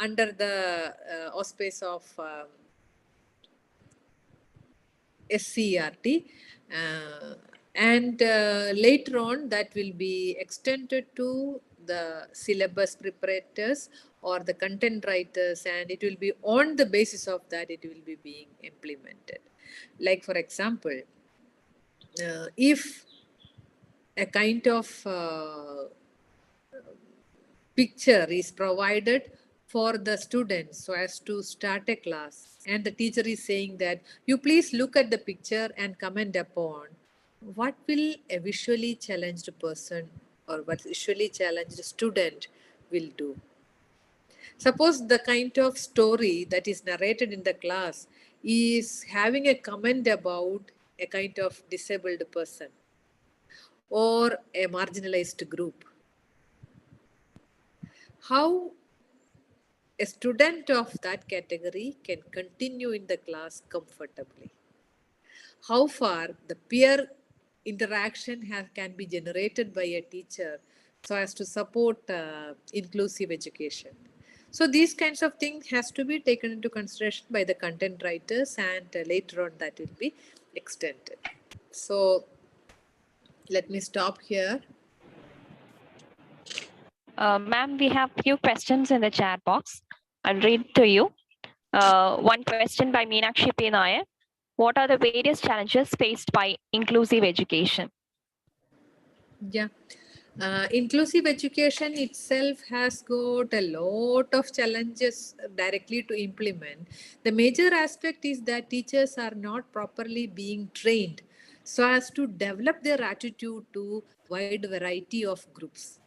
under the auspice of SCRT, and later on that will be extended to the syllabus preparators or the content writers, and it will be on the basis of that it will be being implemented. Like for example, if a kind of picture is provided for the students so as to start a class, and the teacher is saying that you please look at the picture and comment upon what will a visually challenged person or what visually challenged student will do? Suppose the kind of story that is narrated in the class is having a comment about a kind of disabled person or a marginalized group. How a student of that category can continue in the class comfortably? How far the peer interaction can be generated by a teacher so as to support inclusive education? So these kinds of things has to be taken into consideration by the content writers, and later on that will be extended. So let me stop here.
Ma'am, we have few questions in the chat box. I'll read to you. One question by Meenakshi P. Nair. What are the various challenges faced by inclusive education?
Yeah. Inclusive education itself has got a lot of challenges directly to implement. The major aspect is that teachers are not properly being trained so as to develop their attitude to wide variety of groups.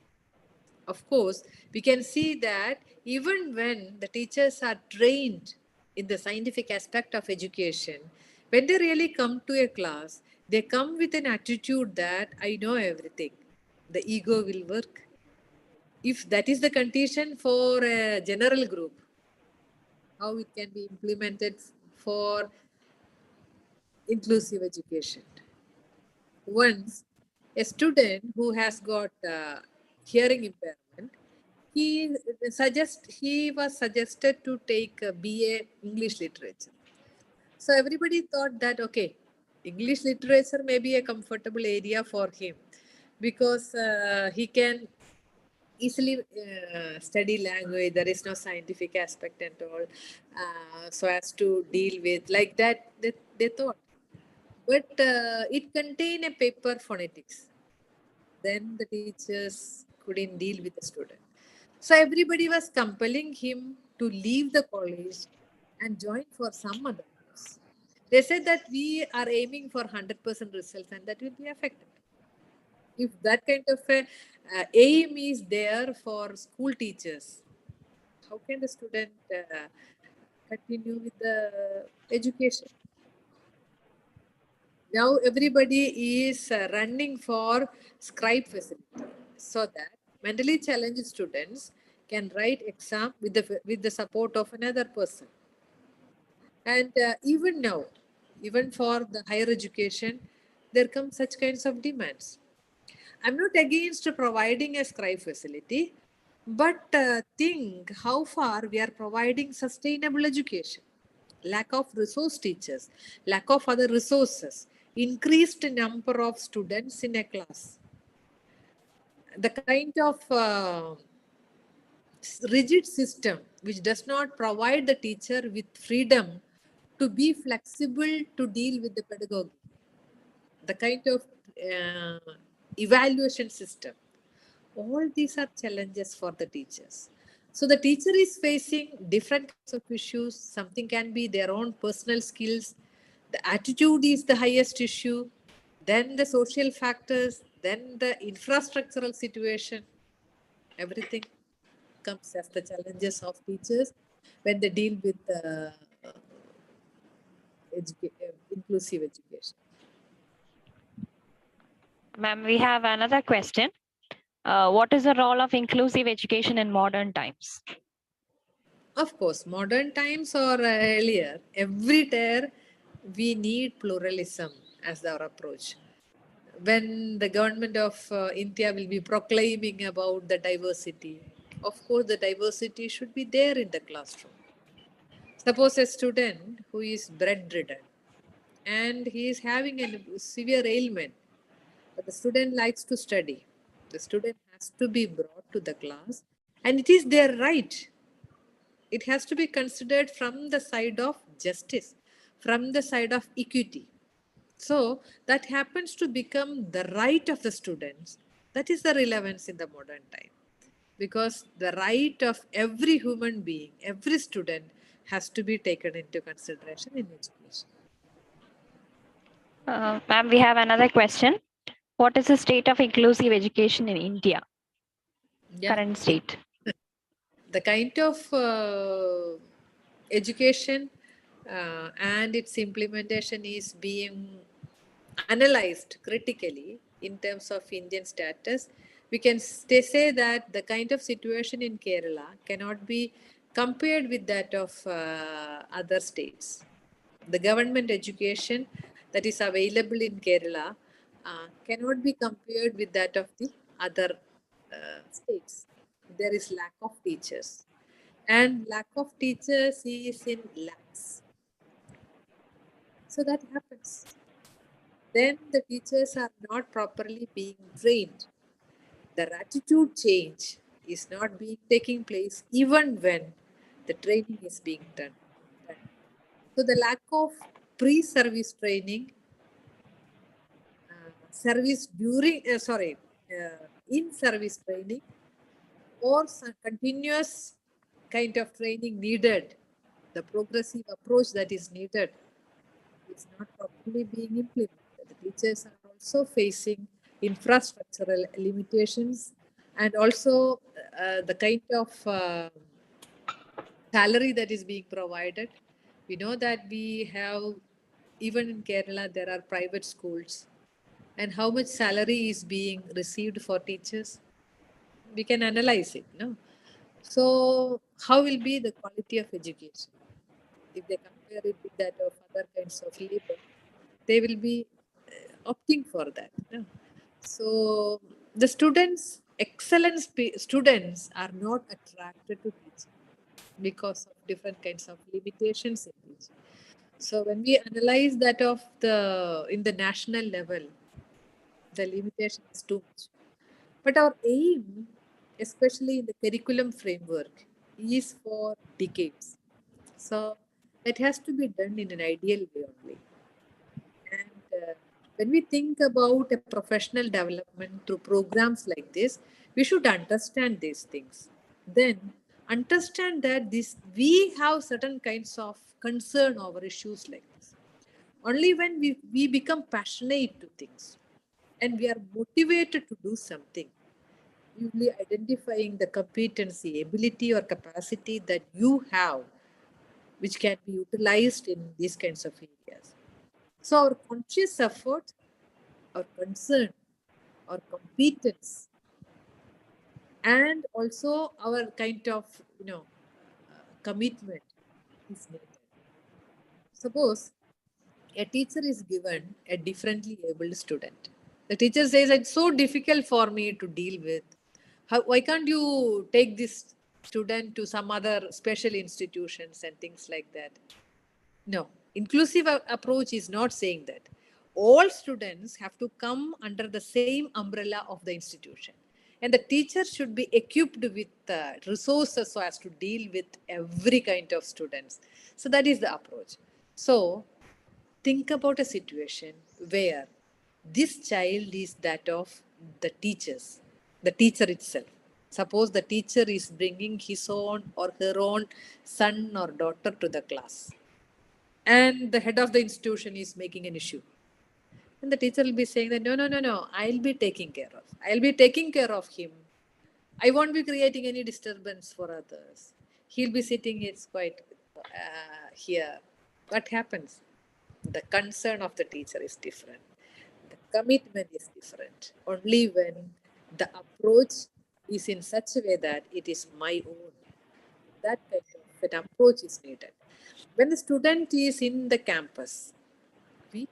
Of course, we can see that even when the teachers are trained in the scientific aspect of education, when they really come to a class, they come with an attitude that I know everything. The ego will work. If that is the condition for a general group, how it can be implemented for inclusive education? Once a student who has got hearing impairment, he was suggested to take a BA English literature. So everybody thought that okay, English literature may be a comfortable area for him because he can easily study language. There is no scientific aspect and all, so as to deal with like that. They thought, but it contained a paper phonetics. Then the teachers couldn't deal with the student. So everybody was compelling him to leave the college and join for some other course. They said that we are aiming for 100% results and that will be affected. If that kind of a, aim is there for school teachers, how can the student continue with the education? Now everybody is running for scribe facility so that mentally challenged students can write exam with the support of another person. And even now, even for the higher education, there come such kinds of demands. I'm not against providing a scribe facility, but think how far we are providing sustainable education. Lack of resource teachers, lack of other resources, increased number of students in a class. The kind of rigid system which does not provide the teacher with freedom to be flexible to deal with the pedagogy. The kind of evaluation system. All these are challenges for the teachers. So the teacher is facing different kinds of issues. Something can be their own personal skills. The attitude is the highest issue. Then the social factors. Then the infrastructural situation. Everything comes as the challenges of teachers when they deal with inclusive education.
Ma'am, we have another question. What is the role of inclusive education in modern times?
Of course, modern times or earlier, everywhere we need pluralism as our approach. When the government of India will be proclaiming about the diversity, of course, the diversity should be there in the classroom. Suppose a student who is bedridden and he is having a severe ailment, but the student likes to study. The student has to be brought to the class, and it is their right. It has to be considered from the side of justice, from the side of equity. So that happens to become the right of the students. That is the relevance in the modern time. Because the right of every human being, every student has to be taken into consideration in education.
Ma'am, we have another question. What is the state of inclusive education in India?
Yeah.
Current state.
The kind of education and its implementation is being analyzed critically in terms of Indian status. We can say that the kind of situation in Kerala cannot be compared with that of other states. The government education that is available in Kerala cannot be compared with that of the other states. There is lack of teachers, and lack of teachers is in lakhs. So that happens. Then the teachers are not properly being trained. The attitude change is not being taking place even when the training is being done. So the lack of pre-service training, service during, in service training, or some continuous kind of training needed, the progressive approach that is needed is not properly being implemented. The teachers are also facing infrastructural limitations, and also the kind of salary that is being provided. We know that we have, even in Kerala, there are private schools, and how much salary is being received for teachers. We can analyze it, no? So, how will be the quality of education? If they compare it with that of other kinds of labor, they will be opting for that. No? So, the students, excellent students are not attracted to teaching because of different kinds of limitations in teaching. So, when we analyze that of the in the national level, the limitation is too much. But our aim, especially in the curriculum framework, is for decades. So it has to be done in an ideal way only. And when we think about a professional development through programs like this, we should understand these things. Then understand that we have certain kinds of concern over issues like this. Only when we become passionate to things and we are motivated to do something, usually identifying the competency, ability, or capacity that you have, which can be utilized in these kinds of areas. So, our conscious effort, our concern, our competence, and also our kind of commitment is needed. Suppose a teacher is given a differently abled student. The teacher says, it's so difficult for me to deal with. Why can't you take this student to some other special institutions and things like that? No, inclusive approach is not saying that. All students have to come under the same umbrella of the institution. And the teacher should be equipped with resources so as to deal with every kind of students. So that is the approach. So think about a situation where this child is that of the teachers, the teacher itself. Suppose the teacher is bringing his own or her own son or daughter to the class, and the head of the institution is making an issue. And the teacher will be saying that, no, I'll be taking care of. I'll be taking care of him. I won't be creating any disturbance for others. He'll be sitting, it's quite here. What happens? The concern of the teacher is different. The commitment is different. Only when the approach is in such a way that it is my own. That kind of an approach is needed. When the student is in the campus, we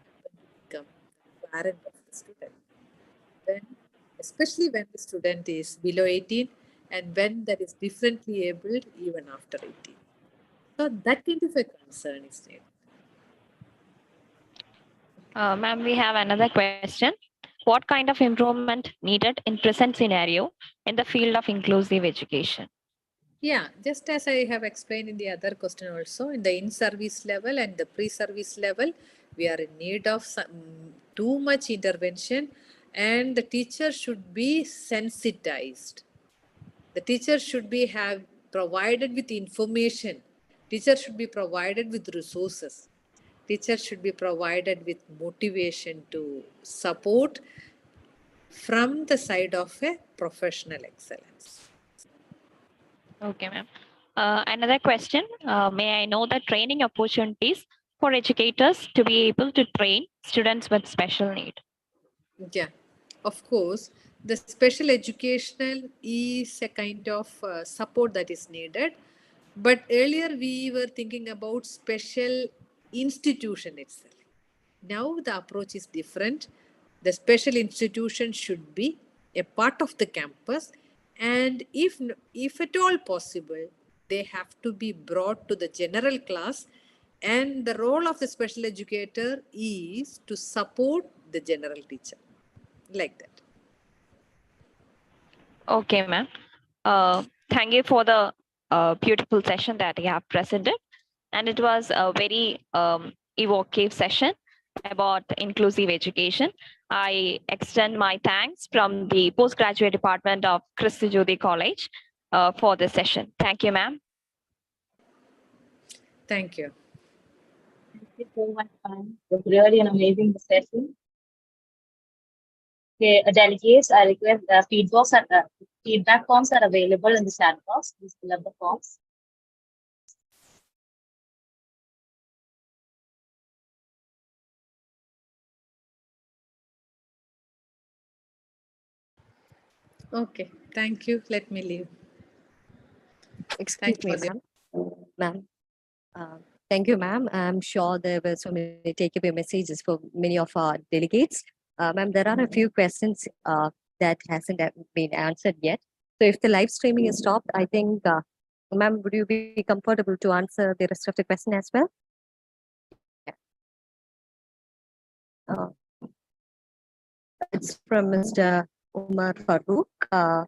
become the parent of the student. When, especially when the student is below 18 and when that is differently abled even after 18. So that kind of a concern is needed.
Ma'am, we have another question. What kind of improvement needed in present scenario in the field of inclusive education?
Yeah, just as I have explained in the other question also, in the in-service level and the pre-service level, we are in need of too much intervention, and the teacher should be sensitized. The teacher should be provided with information. Teacher should be provided with resources. Teacher should be provided with motivation to support from the side of a professional excellence.
Okay, ma'am. Another question. May I know the training opportunities for educators to be able to train students with special need?
Yeah, of course, the special educational is a kind of support that is needed. But earlier we were thinking about special institution itself. Now the approach is different. The special institution should be a part of the campus, and if at all possible, they have to be brought to the general class. And the role of the special educator is to support the general teacher, like that.
Okay, ma'am. Thank you for the beautiful session that you have presented. And it was a very evocative session about inclusive education. I extend my thanks from the postgraduate department of Kristu Jyoti College for this session. Thank you, ma'am.
Thank you.
Thank you so much, ma'am. It was really an amazing session. Okay, delegates, I request feedback forms are available in the chat box. Please fill up the forms.
Okay, thank you. Let me leave.
Excuse
Thanks
me,
for the
ma'am. Thank you, ma'am. I'm sure there were so many takeaway messages for many of our delegates. Ma'am, there are a few questions that hasn't been answered yet. So if the live streaming is stopped, I think, ma'am, would you be comfortable to answer the rest of the question as well? Yeah. It's from Mr. Umar Farouk.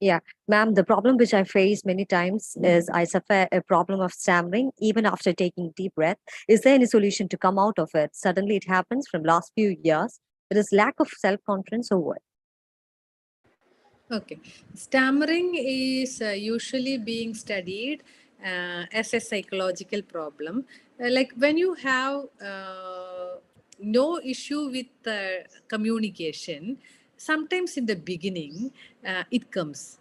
Yeah, ma'am, the problem which I face many times is I suffer a problem of stammering even after taking deep breath. Is there any solution to come out of it? Suddenly it happens from last few years. It is lack of self-confidence or what?
Okay. Stammering is usually being studied as a psychological problem. Like when you have no issue with communication, sometimes in the beginning it comes.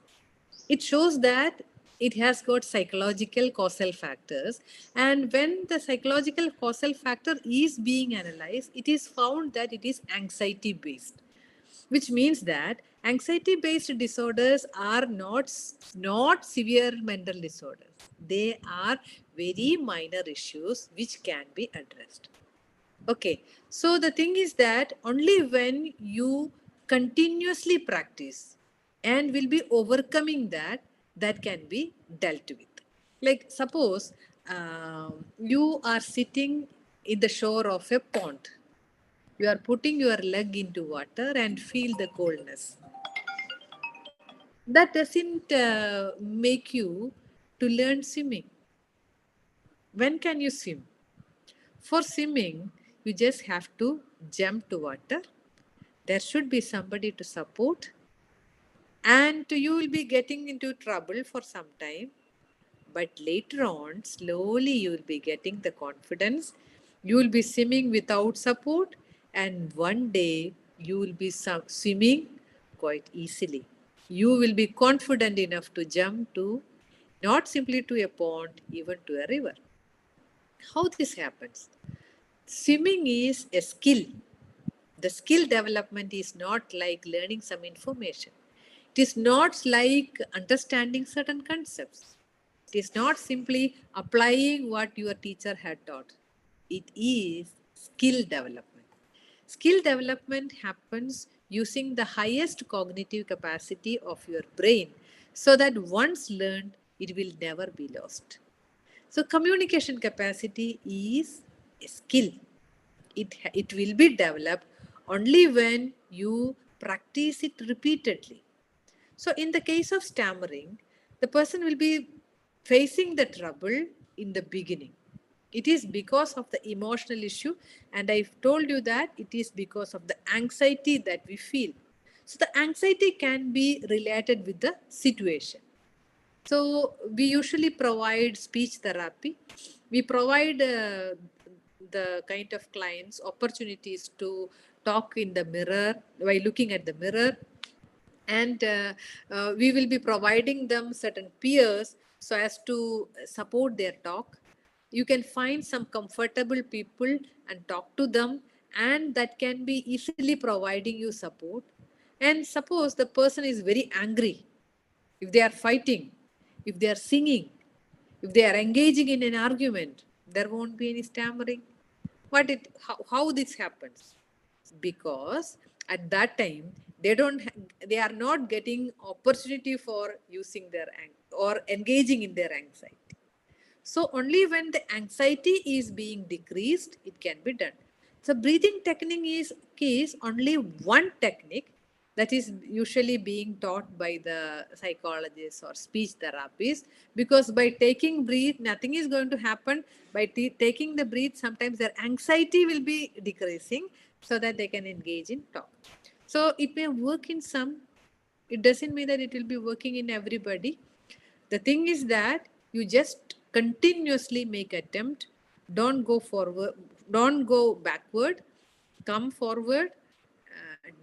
It shows that it has got psychological causal factors. And when the psychological causal factor is being analyzed, it is found that it is anxiety based, which means that anxiety based disorders are not severe mental disorders. They are very minor issues which can be addressed. Okay, so the thing is that only when you continuously practice and will be overcoming that can be dealt with. Like suppose you are sitting in the shore of a pond. You are putting your leg into water and feel the coldness. That doesn't make you to learn swimming. When can you swim? For swimming, you just have to jump to water. There should be somebody to support, and you will be getting into trouble for some time. But later on, slowly you will be getting the confidence. You will be swimming without support, and one day you will be swimming quite easily. You will be confident enough to jump to not simply to a pond, even to a river. How this happens? Swimming is a skill. The skill development is not like learning some information. It is not like understanding certain concepts. It is not simply applying what your teacher had taught. It is skill development. Skill development happens using the highest cognitive capacity of your brain so that once learned, it will never be lost. So, communication capacity is a skill. It will be developed only when you practice it repeatedly. So, in the case of stammering, the person will be facing the trouble in the beginning. It is because of the emotional issue, and I've told you that it is because of the anxiety that we feel. So, the anxiety can be related with the situation. So we usually provide speech therapy. We provide the kind of clients opportunities to talk in the mirror by looking at the mirror, and we will be providing them certain peers so as to support their talk. You can find some comfortable people and talk to them, and that can be easily providing you support. And suppose the person is very angry, if they are fighting, if they are singing, if they are engaging in an argument, there won't be any stammering. How this happens? Because at that time they are not getting opportunity for using their or engaging in their anxiety. So only when the anxiety is being decreased, it can be done. So breathing technique is only one technique that is usually being taught by the psychologists or speech therapists, because by taking breath, nothing is going to happen. By taking the breath, sometimes their anxiety will be decreasing so that they can engage in talk. So it may work in some, it doesn't mean that it will be working in everybody. The thing is that you just continuously make attempt. Don't go forward, don't go backward, come forward,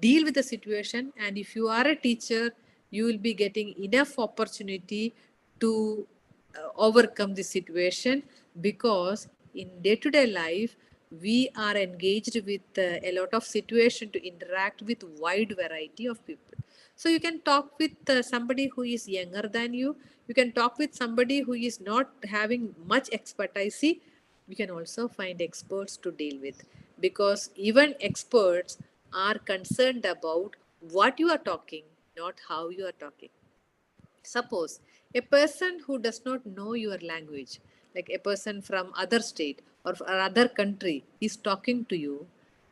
deal with the situation. And if you are a teacher, you will be getting enough opportunity to overcome the situation, because in day-to-day life, we are engaged with a lot of situation to interact with wide variety of people. So you can talk with somebody who is younger than you. You can talk with somebody who is not having much expertise. You can also find experts to deal with, because even experts are concerned about what you are talking, not how you are talking. Suppose a person who does not know your language, like a person from other state or other country is talking to you,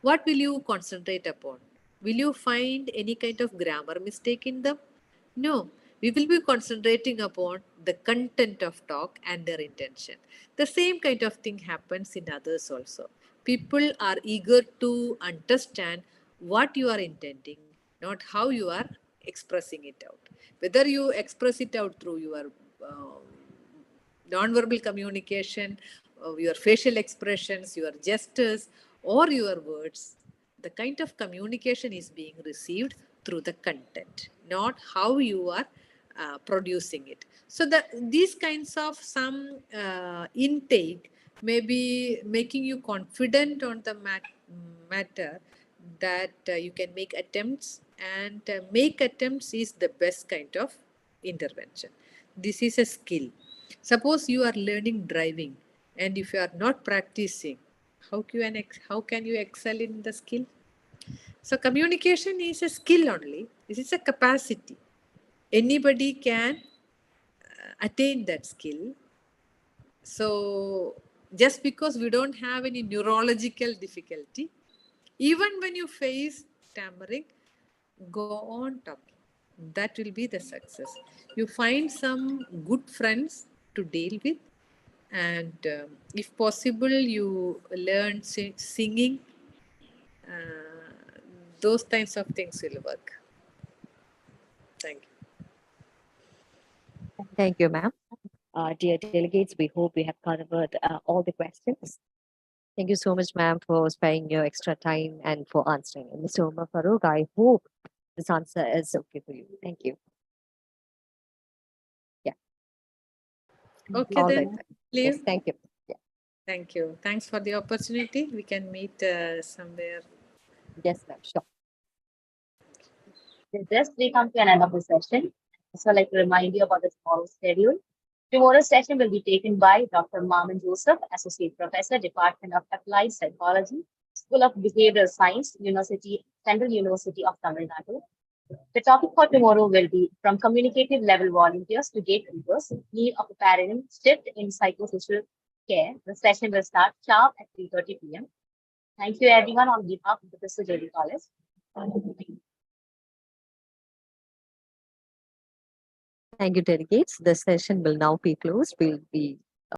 what will you concentrate upon? Will you find any kind of grammar mistake in them? No, we will be concentrating upon the content of talk and their intention. The same kind of thing happens in others also. People are eager to understand what you are intending, not how you are expressing it out. Whether you express it out through your non-verbal communication, your facial expressions, your gestures, or your words, the kind of communication is being received through the content, not how you are producing it. So these kinds of some intake may be making you confident on the matter, that you can make attempts, and make attempts is the best kind of intervention. This is a skill. Suppose you are learning driving, and if you are not practicing, how can you excel in the skill? So communication is a skill only. This is a capacity. Anybody can attain that skill. So just because we don't have any neurological difficulty, even when you face stammering, go on talking. That will be the success. You find some good friends to deal with, and if possible, you learn singing. Those kinds of things will work. Thank you.
Thank you, ma'am. Dear delegates, we hope we have covered all the questions. Thank you so much, ma'am, for sparing your extra time and for answering. And Mr. Umar Farooq, I hope this answer is okay for you. Thank you. Yeah.
Okay,
All
then.
right.
Leave.
Yes, thank you. Yeah.
Thank you. Thanks for the opportunity. We can meet somewhere.
Yes, ma'am. Sure.
With this, we come to an end of the session. So I'd like to remind you about the tomorrow's schedule. Tomorrow's session will be taken by Dr. Maman Joseph, Associate Professor, Department of Applied Psychology, School of Behavioral Science, Central University of Tamil Nadu. The topic for tomorrow will be from communicative level volunteers to gatekeepers, need of a paradigm shift in psychosocial care. The session will start sharp at 3:30 p.m. Thank you, everyone, on behalf of the Kristu College.
Thank you, delegates. The session will now be closed. We'll be